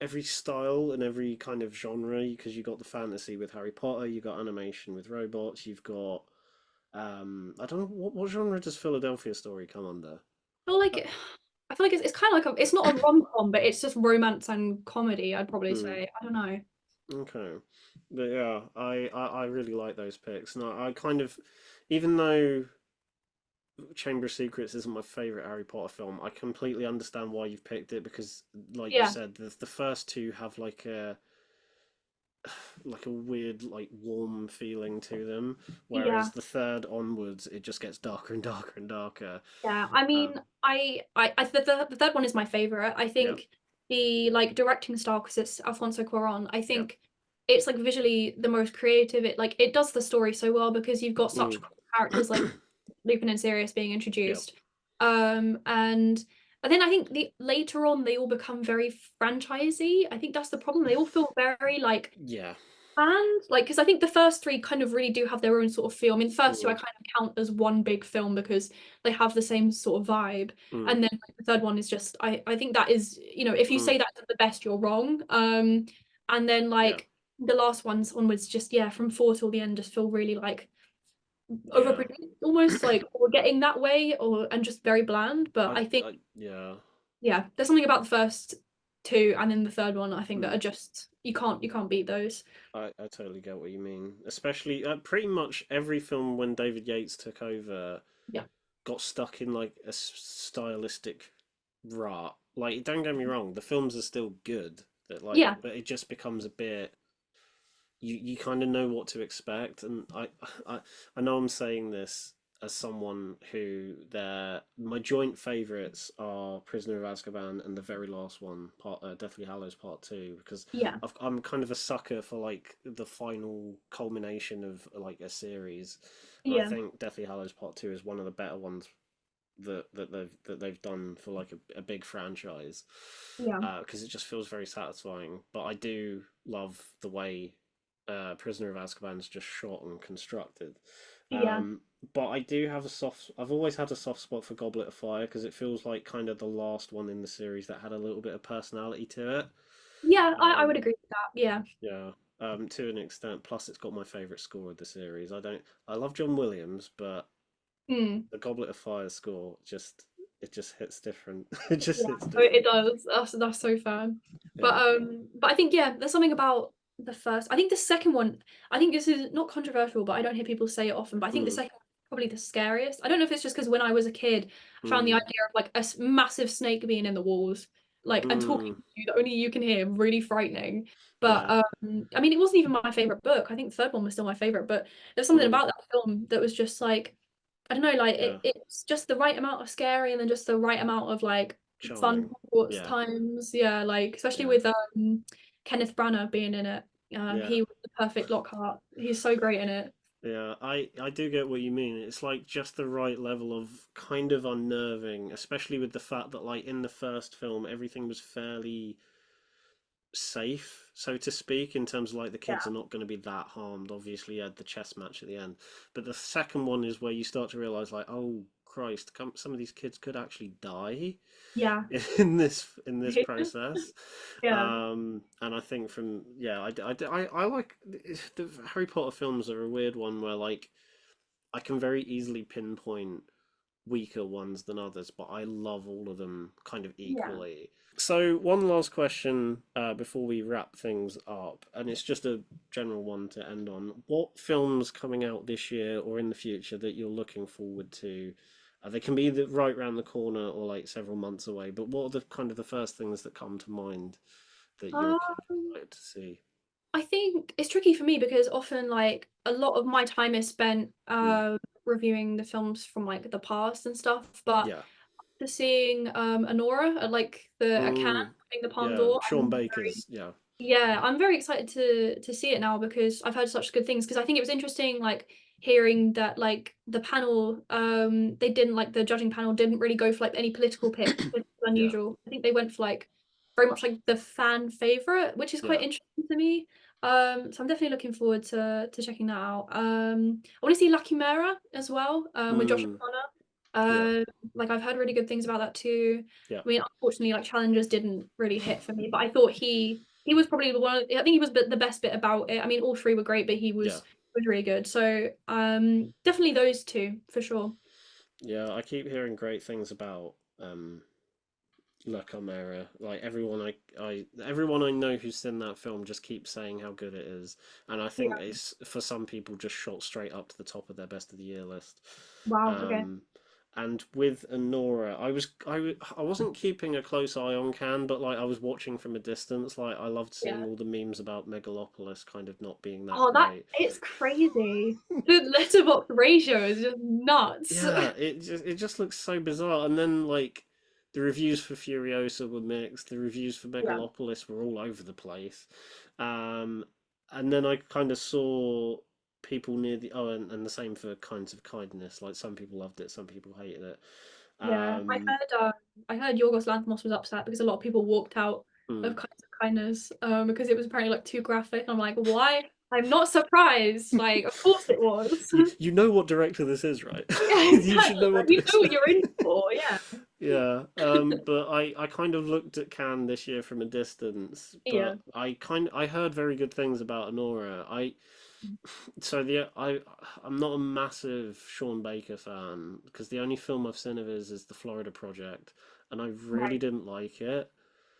[SPEAKER 1] every style and every kind of genre because you got the fantasy with Harry Potter, you got animation with robots, you've got I don't know what genre does Philadelphia Story come under?
[SPEAKER 2] I feel
[SPEAKER 1] Uh,
[SPEAKER 2] like I feel like it's kind of like it's not a rom-com, but it's just romance and comedy, I'd probably
[SPEAKER 1] hmm,
[SPEAKER 2] say. I don't know.
[SPEAKER 1] okay, but yeah, I really like those picks. And I kind of, even though Chamber of Secrets isn't my favorite Harry Potter film, I completely understand why you've picked it because, like you
[SPEAKER 2] Yeah.
[SPEAKER 1] said, the first two have like a weird like warm feeling to them,
[SPEAKER 2] Yeah.
[SPEAKER 1] whereas the third onwards it just gets darker and darker and darker.
[SPEAKER 2] Yeah. I mean,
[SPEAKER 1] Um,
[SPEAKER 2] the third one is my favorite. I
[SPEAKER 1] yeah,
[SPEAKER 2] think the like directing style, because it's Alfonso Cuarón, I
[SPEAKER 1] yeah,
[SPEAKER 2] think it's like visually the most creative. It does the story so well because you've got such
[SPEAKER 1] mm,
[SPEAKER 2] cool characters like Lupin and Sirius being
[SPEAKER 1] yeah,
[SPEAKER 2] introduced. And then I think the later on they all become very franchisey. I think that's the problem. They all feel very like
[SPEAKER 1] yeah,
[SPEAKER 2] planned. Like because I think the first three kind of really do have their own sort of feel. I mean, the first two I
[SPEAKER 1] mm,
[SPEAKER 2] kind of count as one big film because they have the same sort of vibe.
[SPEAKER 1] mm,
[SPEAKER 2] And then like, the third one is just I think that is, if you
[SPEAKER 1] mm,
[SPEAKER 2] say that's the best, you're wrong. And then
[SPEAKER 1] yeah,
[SPEAKER 2] like the last ones onwards just yeah, from four till the end just feel really like
[SPEAKER 1] yeah.
[SPEAKER 2] overproduced almost like or getting that way or and just very bland. But I think
[SPEAKER 1] Yeah,
[SPEAKER 2] yeah, there's something about the first two and then the third one I think that
[SPEAKER 1] mm,
[SPEAKER 2] are just you can't beat those.
[SPEAKER 1] I totally get what you mean. Especially pretty much every film when David Yates took over
[SPEAKER 2] Yeah.
[SPEAKER 1] got stuck in like a stylistic rut. Like, don't get me wrong, the films are still good. That like,
[SPEAKER 2] Yeah.
[SPEAKER 1] but it just becomes a bit. You kind of know what to expect, and I I know I'm saying this as someone who my joint favorites are Prisoner of Azkaban and the very last one, Deathly Hallows Part Two, because
[SPEAKER 2] Yeah.
[SPEAKER 1] I'm kind of a sucker for like the final culmination of like a series, and I
[SPEAKER 2] Yeah.
[SPEAKER 1] think Deathly Hallows Part Two is one of the better ones that they've done for like a big franchise,
[SPEAKER 2] Yeah.
[SPEAKER 1] because it just feels very satisfying. But I do love the way Prisoner of Azkaban's just shot and constructed.
[SPEAKER 2] Yeah.
[SPEAKER 1] But I do have a soft. I've always had a soft spot for Goblet of Fire because it feels like kind of the last one in the series that had a little bit of personality to it.
[SPEAKER 2] Yeah, I would
[SPEAKER 1] Um,
[SPEAKER 2] agree with that. Yeah.
[SPEAKER 1] yeah, to an extent. Plus, it's got my favorite score of the series. I love John Williams, but
[SPEAKER 2] Mm.
[SPEAKER 1] the Goblet of Fire score just hits different. It just
[SPEAKER 2] Yeah,
[SPEAKER 1] hits
[SPEAKER 2] it
[SPEAKER 1] different.
[SPEAKER 2] does. That's so fair.
[SPEAKER 1] Yeah.
[SPEAKER 2] But I think yeah, there's something about the first. I think the second one. I think this is not controversial, but I don't hear people say it often. But I think the
[SPEAKER 1] Mm,
[SPEAKER 2] second one is probably the scariest. I don't know if it's just because when I was a kid, I found the
[SPEAKER 1] mm,
[SPEAKER 2] idea of like a massive snake being in the walls, like and talking
[SPEAKER 1] mm.
[SPEAKER 2] to you that only you can hear, really frightening. But
[SPEAKER 1] Yeah.
[SPEAKER 2] I mean, it wasn't even my favorite book. I think the third one was still my favorite. But there's something
[SPEAKER 1] Mm,
[SPEAKER 2] about that film that was just like I don't know, like
[SPEAKER 1] yeah.
[SPEAKER 2] it's just the right amount of scary and then just the right amount of like fun
[SPEAKER 1] Charming.
[SPEAKER 2] sports
[SPEAKER 1] Yeah.
[SPEAKER 2] times. Yeah, like especially
[SPEAKER 1] Yeah.
[SPEAKER 2] with Kenneth Branagh being in it.
[SPEAKER 1] Yeah.
[SPEAKER 2] He was the perfect Lockhart. He's so great in it.
[SPEAKER 1] Yeah, I do get what you mean. It's like just the right level of kind of unnerving, especially with the fact that like in the first film everything was fairly safe, so to speak, in terms of like the kids
[SPEAKER 2] Yeah.
[SPEAKER 1] are not going to be that harmed. Obviously, you had the chess match at the end, but the second one is where you start to realize like, oh Christ, some of these kids could actually die
[SPEAKER 2] Yeah.
[SPEAKER 1] in this process.
[SPEAKER 2] Yeah.
[SPEAKER 1] And I think from yeah, I like the Harry Potter films are a weird one where like I can very easily pinpoint weaker ones than others, but I love all of them kind of
[SPEAKER 2] Yeah.
[SPEAKER 1] equally. So, one last question before we wrap things up, and it's just a general one to end on. What films coming out this year or in the future that you're looking forward to? They can be right around the corner or like several months away, but what are the kind of the first things that come to mind that you're
[SPEAKER 2] Um,
[SPEAKER 1] kind of excited to see?
[SPEAKER 2] I think it's tricky for me because often like a lot of my time is spent
[SPEAKER 1] Hmm.
[SPEAKER 2] reviewing the films from like the past and stuff, but
[SPEAKER 1] Yeah.
[SPEAKER 2] to seeing Anora at like the at Cannes,
[SPEAKER 1] Mm,
[SPEAKER 2] I think the Palme
[SPEAKER 1] yeah.
[SPEAKER 2] d'Or,
[SPEAKER 1] Sean Baker's. Yeah.
[SPEAKER 2] I'm very excited to see it now because I've heard such good things because I think it was interesting like hearing that like the panel they didn't like the judging panel didn't really go for like any political picks, which is
[SPEAKER 1] Yeah.
[SPEAKER 2] unusual. I think they went for like very much like the fan favorite, which is quite
[SPEAKER 1] Yeah.
[SPEAKER 2] interesting to me. So I'm definitely looking forward to checking that out. I want to see La Chimera as well, with Josh
[SPEAKER 1] Mm,
[SPEAKER 2] O'Connor.
[SPEAKER 1] yeah.
[SPEAKER 2] Like I've heard really good things about that too.
[SPEAKER 1] Yeah.
[SPEAKER 2] I mean, unfortunately, like Challengers didn't really hit for me, but I thought he was probably the one. I think he was the best bit about it. I mean, all three were great, but he
[SPEAKER 1] Yeah.
[SPEAKER 2] was really good. So definitely those two for sure.
[SPEAKER 1] Yeah, I keep hearing great things about La Chimera. Like everyone I know who's seen that film just keeps saying how good it is, and I think
[SPEAKER 2] Yeah.
[SPEAKER 1] it's for some people just shot straight up to the top of their best of the year list.
[SPEAKER 2] Wow. Okay.
[SPEAKER 1] Um, and with Anora, I wasn't keeping a close eye on Can, but like I was watching from a distance. Like I loved seeing
[SPEAKER 2] Yeah.
[SPEAKER 1] all the memes about Megalopolis kind of not being that
[SPEAKER 2] Oh, that
[SPEAKER 1] great.
[SPEAKER 2] it's crazy. The letterbox ratio is just nuts.
[SPEAKER 1] Yeah, it just looks so bizarre. And then like the reviews for Furiosa were mixed. The reviews for
[SPEAKER 2] Yeah.
[SPEAKER 1] Megalopolis were all over the place. Um, and then I kind of saw people near the and the same for Kinds of Kindness. Like some people loved it, some people hated it.
[SPEAKER 2] Yeah.
[SPEAKER 1] Um,
[SPEAKER 2] I heard Yorgos Lanthimos was upset because a lot of people walked out
[SPEAKER 1] mm.
[SPEAKER 2] of Kinds of Kindness because it was apparently like too graphic. I'm like, why? I'm not surprised. Like, of course it was.
[SPEAKER 1] You know what director this is, right?
[SPEAKER 2] Yeah,
[SPEAKER 1] You should
[SPEAKER 2] exactly.
[SPEAKER 1] know
[SPEAKER 2] Like,
[SPEAKER 1] what.
[SPEAKER 2] you know what you're in for. Yeah.
[SPEAKER 1] Yeah, but I kind of looked at Cannes this year from a distance,
[SPEAKER 2] Yeah.
[SPEAKER 1] but I heard very good things about Honora. So I'm not a massive Sean Baker fan because the only film I've seen of his is The Florida Project, and I really
[SPEAKER 2] Right.
[SPEAKER 1] didn't like it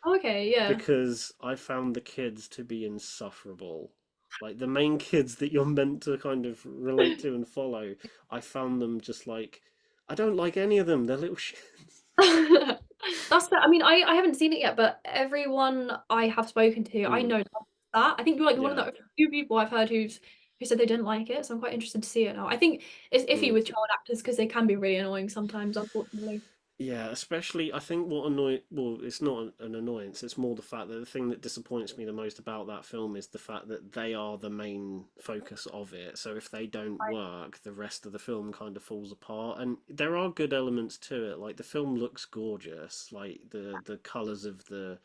[SPEAKER 2] Okay. Yeah.
[SPEAKER 1] because I found the kids to be insufferable. Like the main kids that you're meant to kind of relate to and follow, I found them just like I don't like any of them. They're little shits.
[SPEAKER 2] That's I mean, I haven't seen it yet, but everyone I have spoken to, I
[SPEAKER 1] Mm,
[SPEAKER 2] know that. I think you're like one of
[SPEAKER 1] yeah.
[SPEAKER 2] the few people I've heard who said they didn't like it, so I'm quite interested to see it now. I think it's iffy
[SPEAKER 1] Mm.
[SPEAKER 2] with child actors because they can be really annoying sometimes, unfortunately.
[SPEAKER 1] Yeah, especially I think what annoy well, it's not an annoyance, it's more the fact that the thing that disappoints me the most about that film is the fact that they are the main focus of it. So if they don't
[SPEAKER 2] Right.
[SPEAKER 1] work, the rest of the film kind of falls apart. And there are good elements to it. Like the film looks gorgeous. Like the colors of the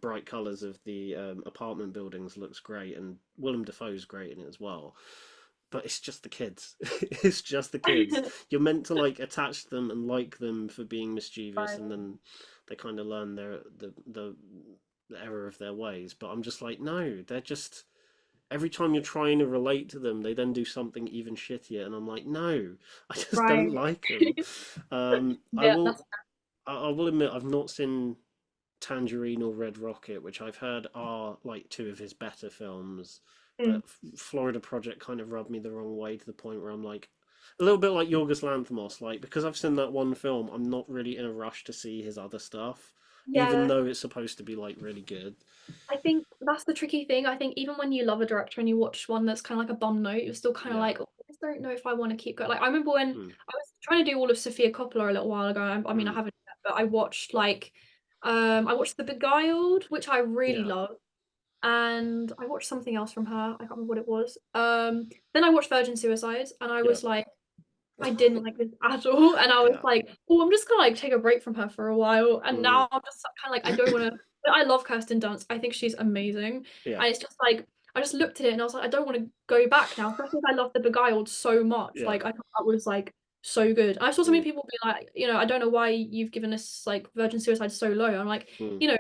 [SPEAKER 1] bright colors of the apartment buildings looks great, and Willem Dafoe's great in it as well, but it's just the kids. It's just the kids. You're meant to like attach them and like them for being mischievous,
[SPEAKER 2] Right.
[SPEAKER 1] and then they kind of learn the error of their ways. But I'm just like, no, they're just every time you're trying to relate to them, they then do something even shittier, and I'm like, no, I just don't
[SPEAKER 2] Right.
[SPEAKER 1] like them. I
[SPEAKER 2] Yeah,
[SPEAKER 1] will.
[SPEAKER 2] that's
[SPEAKER 1] I will admit I've not seen Tangerine or Red Rocket, which I've heard are like two of his better films.
[SPEAKER 2] mm.
[SPEAKER 1] But Florida Project kind of rubbed me the wrong way to the point where I'm like, a little bit like Yorgos Lanthimos, like because I've seen that one film, I'm not really in a rush to see his other stuff, even
[SPEAKER 2] Yeah.
[SPEAKER 1] though it's supposed to be like really good.
[SPEAKER 2] I think that's the tricky thing. I think even when you love a director and you watch one that's kind of like a bum note, you're still kind of
[SPEAKER 1] Yeah.
[SPEAKER 2] like, oh, I just don't know if I want to keep going. Like I remember when
[SPEAKER 1] Mm.
[SPEAKER 2] I was trying to do all of Sophia Coppola a little while ago. I mean, I
[SPEAKER 1] Mm.
[SPEAKER 2] haven't yet, but I watched like, I watched The Beguiled, which I really
[SPEAKER 1] Yeah.
[SPEAKER 2] love, and I watched something else from her. I can't remember what it was. Then I watched Virgin Suicides, and I
[SPEAKER 1] Yeah.
[SPEAKER 2] was like, I didn't like this at all. And I was
[SPEAKER 1] Yeah.
[SPEAKER 2] like, oh, I'm just gonna like take a break from her for a while. And
[SPEAKER 1] Mm.
[SPEAKER 2] now I'm just kind of like, I don't want to. I love Kirsten Dunst. I think she's amazing.
[SPEAKER 1] Yeah.
[SPEAKER 2] And it's just like, I just looked at it and I was like, I don't want to go back now. Especially if I love The Beguiled so much.
[SPEAKER 1] Yeah.
[SPEAKER 2] Like, I thought that was like so good. I saw so many
[SPEAKER 1] Mm.
[SPEAKER 2] people be like, I don't know why you've given us like Virgin Suicide so low. I'm like,
[SPEAKER 1] Mm.
[SPEAKER 2] you know,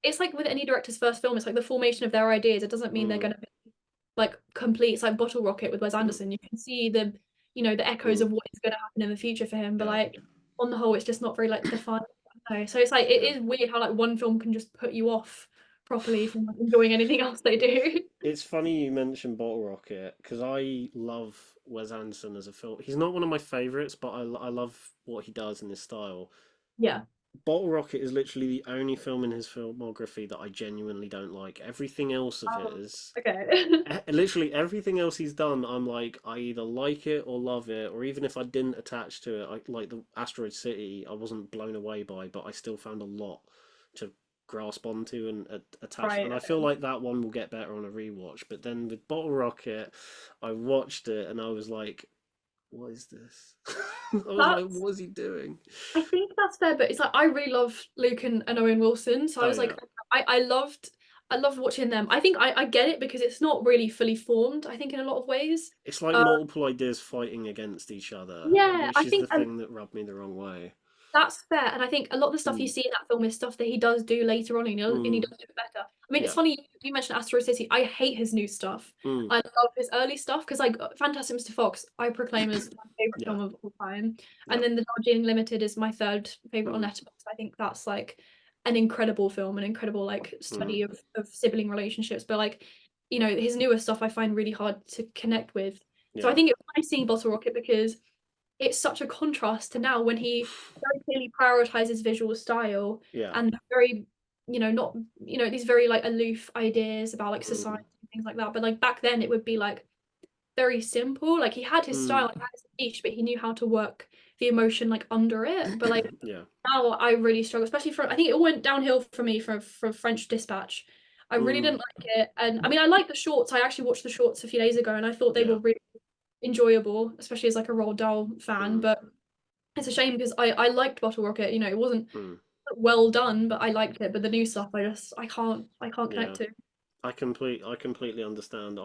[SPEAKER 2] it's like with any director's first film, it's like the formation of their ideas. It doesn't mean they're
[SPEAKER 1] Mm.
[SPEAKER 2] going to be like complete. It's like Bottle Rocket with Wes
[SPEAKER 1] Mm.
[SPEAKER 2] Anderson. You can see the echoes
[SPEAKER 1] Mm.
[SPEAKER 2] of what is going to happen in the future for him. But
[SPEAKER 1] Yeah.
[SPEAKER 2] like on the whole, it's just not very like defined. I don't know. So it's like it
[SPEAKER 1] Yeah.
[SPEAKER 2] is weird how like one film can just put you off properly from like, enjoying anything else they do.
[SPEAKER 1] It's funny you mentioned Bottle Rocket because I love Wes Anderson as a film. He's not one of my favorites, but I love what he does in his style.
[SPEAKER 2] Yeah.
[SPEAKER 1] Bottle Rocket is literally the only film in his filmography that I genuinely don't like. Everything else of
[SPEAKER 2] Oh,
[SPEAKER 1] his,
[SPEAKER 2] okay.
[SPEAKER 1] literally everything else he's done, I'm like, I either like it or love it, or even if I didn't attach to it, like the Asteroid City, I wasn't blown away by, but I still found a lot to grasp onto and attach.
[SPEAKER 2] Right.
[SPEAKER 1] And I feel like that one will get better on a rewatch. But then with Bottle Rocket, I watched it and I was like, what is this? I was like,
[SPEAKER 2] That's
[SPEAKER 1] what is he doing?
[SPEAKER 2] I think that's fair, but it's like I really love Luke and Owen Wilson. So I
[SPEAKER 1] Oh
[SPEAKER 2] was
[SPEAKER 1] yeah.
[SPEAKER 2] like I loved watching them. I think I get it because it's not really fully formed, I think in a lot of ways.
[SPEAKER 1] It's like
[SPEAKER 2] Uh
[SPEAKER 1] multiple ideas fighting against each other,
[SPEAKER 2] yeah,
[SPEAKER 1] which
[SPEAKER 2] I
[SPEAKER 1] is the
[SPEAKER 2] think
[SPEAKER 1] thing that rubbed me the wrong way.
[SPEAKER 2] that's fair, and I think a lot of the stuff you
[SPEAKER 1] Mm.
[SPEAKER 2] see in that film is stuff that he does do later on, and he
[SPEAKER 1] Mm.
[SPEAKER 2] does do it better. I mean, it's
[SPEAKER 1] Yeah.
[SPEAKER 2] funny you mentioned Asteroid City. I hate his new stuff.
[SPEAKER 1] Mm.
[SPEAKER 2] I love his early stuff because, like, Fantastic Mr. Fox, I proclaim as my favorite
[SPEAKER 1] Yeah.
[SPEAKER 2] film of all time, and
[SPEAKER 1] Yeah.
[SPEAKER 2] then The Darjeeling Limited is my third favorite on
[SPEAKER 1] Mm.
[SPEAKER 2] Letterboxd. I think that's like an incredible film, an incredible like
[SPEAKER 1] Mm.
[SPEAKER 2] study of sibling relationships. But like, his newer stuff I find really hard to connect with. So I
[SPEAKER 1] Yeah.
[SPEAKER 2] think it was nice seeing Bottle Rocket because it's such a contrast to now when he very clearly prioritizes visual style
[SPEAKER 1] Yeah.
[SPEAKER 2] and very, not, these very like aloof ideas about like
[SPEAKER 1] Mm.
[SPEAKER 2] society and things like that. But like back then it would be like very simple. Like he had his
[SPEAKER 1] Mm.
[SPEAKER 2] style, he had his niche, but he knew how to work the emotion like under it. But like
[SPEAKER 1] Yeah.
[SPEAKER 2] now I really struggle, especially from I think it all went downhill for me from French Dispatch. I really
[SPEAKER 1] Mm.
[SPEAKER 2] didn't like it. And I mean I like the shorts. I actually watched the shorts a few days ago and I thought they
[SPEAKER 1] Yeah.
[SPEAKER 2] were really enjoyable, especially as like a Roald Dahl fan.
[SPEAKER 1] Mm.
[SPEAKER 2] But it's a shame because I liked Bottle Rocket. It wasn't
[SPEAKER 1] Mm.
[SPEAKER 2] well done, but I liked it. But the new stuff, I can't connect
[SPEAKER 1] Yeah.
[SPEAKER 2] to.
[SPEAKER 1] I completely understand.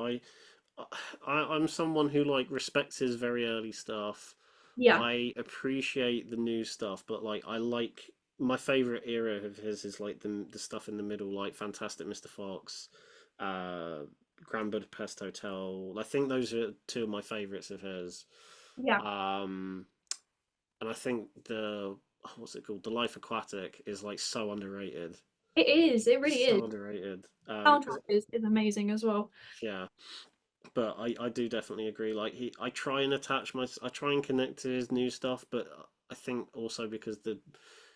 [SPEAKER 1] I'm someone who like respects his very early stuff.
[SPEAKER 2] Yeah,
[SPEAKER 1] I appreciate the new stuff, but like I like my favorite era of his is like the stuff in the middle, like Fantastic Mr. Fox, uh, Grand Budapest Hotel. I think those are two of my favorites of his.
[SPEAKER 2] yeah,
[SPEAKER 1] Um, and I think what's it called? The Life Aquatic is like so underrated.
[SPEAKER 2] it is. It really is.
[SPEAKER 1] So underrated. Because
[SPEAKER 2] Soundtrack is amazing as well.
[SPEAKER 1] yeah, but I do definitely agree. Like I try and I try and connect to his new stuff, but I think also because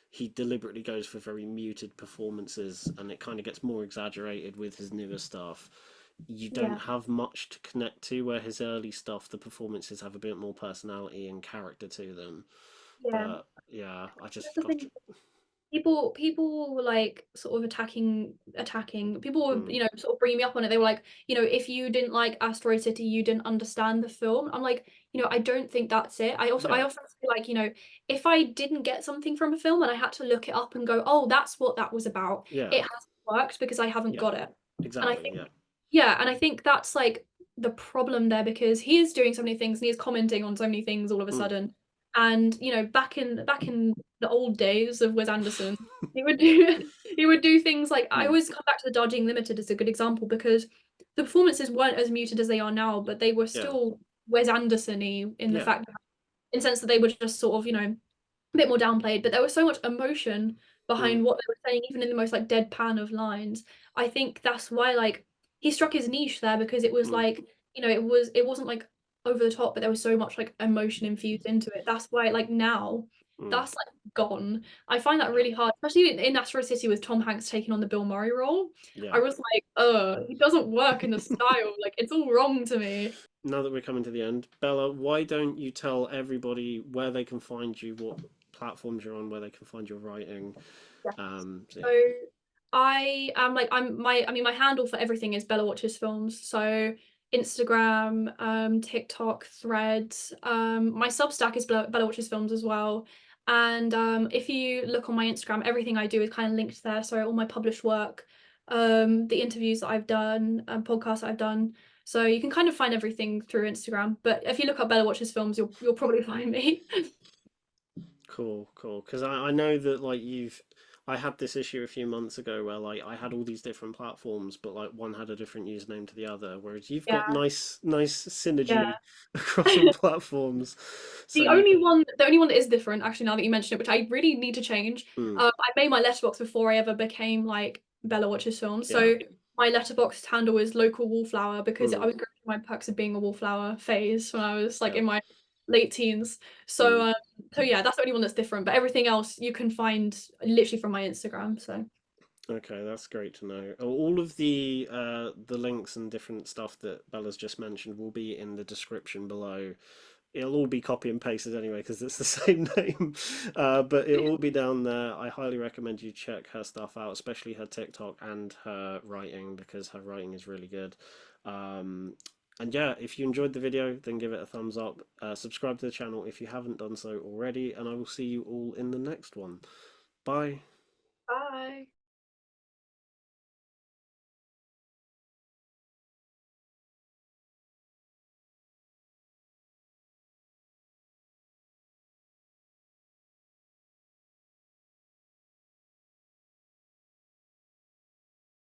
[SPEAKER 1] he deliberately goes for very muted performances, and it kind of gets more exaggerated with his newer stuff. You don't
[SPEAKER 2] Yeah,
[SPEAKER 1] have much to connect to, where his early stuff, the performances have a bit more personality and character to them.
[SPEAKER 2] Yeah.
[SPEAKER 1] But yeah, I
[SPEAKER 2] That's
[SPEAKER 1] just
[SPEAKER 2] the
[SPEAKER 1] got
[SPEAKER 2] thing. People were like sort of attacking people were,
[SPEAKER 1] mm,
[SPEAKER 2] sort of bringing me up on it. They were like, if you didn't like Asteroid City, you didn't understand the film. I'm like, I don't think that's it. I
[SPEAKER 1] yeah,
[SPEAKER 2] also feel like, if I didn't get something from a film and I had to look it up and go, oh, that's what that was about,
[SPEAKER 1] yeah,
[SPEAKER 2] it hasn't worked because I haven't
[SPEAKER 1] yeah,
[SPEAKER 2] got it. And I
[SPEAKER 1] exactly,
[SPEAKER 2] think
[SPEAKER 1] yeah,
[SPEAKER 2] yeah, and I think that's like the problem there because he is doing so many things and he is commenting on so many things all of a
[SPEAKER 1] mm,
[SPEAKER 2] sudden. And back in the old days of Wes Anderson, he would do he would do things like I
[SPEAKER 1] mm,
[SPEAKER 2] always come back to the Darjeeling Limited as a good example because the performances weren't as muted as they are now, but they were
[SPEAKER 1] yeah,
[SPEAKER 2] still Wes Anderson-y in the
[SPEAKER 1] yeah,
[SPEAKER 2] fact in the sense that they were just sort of, a bit more downplayed, but there was so much emotion
[SPEAKER 1] mm,
[SPEAKER 2] behind what they were saying, even in the most like deadpan of lines. I think that's why like he struck his niche there because it was
[SPEAKER 1] mm,
[SPEAKER 2] like, it wasn't like over the top, but there was so much like emotion infused into it. That's why like now
[SPEAKER 1] mm,
[SPEAKER 2] that's like gone. I find that
[SPEAKER 1] yeah,
[SPEAKER 2] really hard, especially in Asteroid City with Tom Hanks taking on the Bill Murray role. I
[SPEAKER 1] yeah.
[SPEAKER 2] was like, he doesn't work in the style. Like it's all wrong to me.
[SPEAKER 1] Now that we're coming to the end, Bella, why don't you tell everybody where they can find you, what platforms you're on, where they can find your writing? So
[SPEAKER 2] So
[SPEAKER 1] yeah,
[SPEAKER 2] I am like my handle for everything is Bella Watches Films. So Instagram, TikTok, Threads. My Substack is Bella Watches Films as well. And if you look on my Instagram, everything I do is kind of linked there. So all my published work, the interviews that I've done, podcasts that I've done. So you can kind of find everything through Instagram. But if you look up Bella Watches Films, you'll probably find me.
[SPEAKER 1] cool, cool. Because I know that like I had this issue a few months ago where like I had all these different platforms, but like one had a different username to the other, whereas you've got
[SPEAKER 2] Yeah,
[SPEAKER 1] nice
[SPEAKER 2] yeah.
[SPEAKER 1] synergy across all platforms, so
[SPEAKER 2] The
[SPEAKER 1] you
[SPEAKER 2] only
[SPEAKER 1] can.
[SPEAKER 2] one, the only one that is different, actually, now that you mention it, which I really need to change.
[SPEAKER 1] Mm,
[SPEAKER 2] I made my letterbox before I ever became like Bella Watches Films.
[SPEAKER 1] yeah.
[SPEAKER 2] So my letterbox handle is local wallflower because I
[SPEAKER 1] Mm,
[SPEAKER 2] was going through my perks of being a wallflower phase when I was like
[SPEAKER 1] yeah.
[SPEAKER 2] in my late teens. So
[SPEAKER 1] Mm.
[SPEAKER 2] so yeah, that's the only one that's different. But everything else you can find literally from my Instagram. So
[SPEAKER 1] Okay, that's great to know. All of the links and different stuff that Bella's just mentioned will be in the description below. It'll all be copy and pasted anyway because it's the same name, but it'll all be down there. I highly recommend you check her stuff out, especially her TikTok and her writing because her writing is really good. Um, and yeah, if you enjoyed the video, then give it a thumbs up. Subscribe to the channel if you haven't done so already, and I will see you all in the next one. Bye.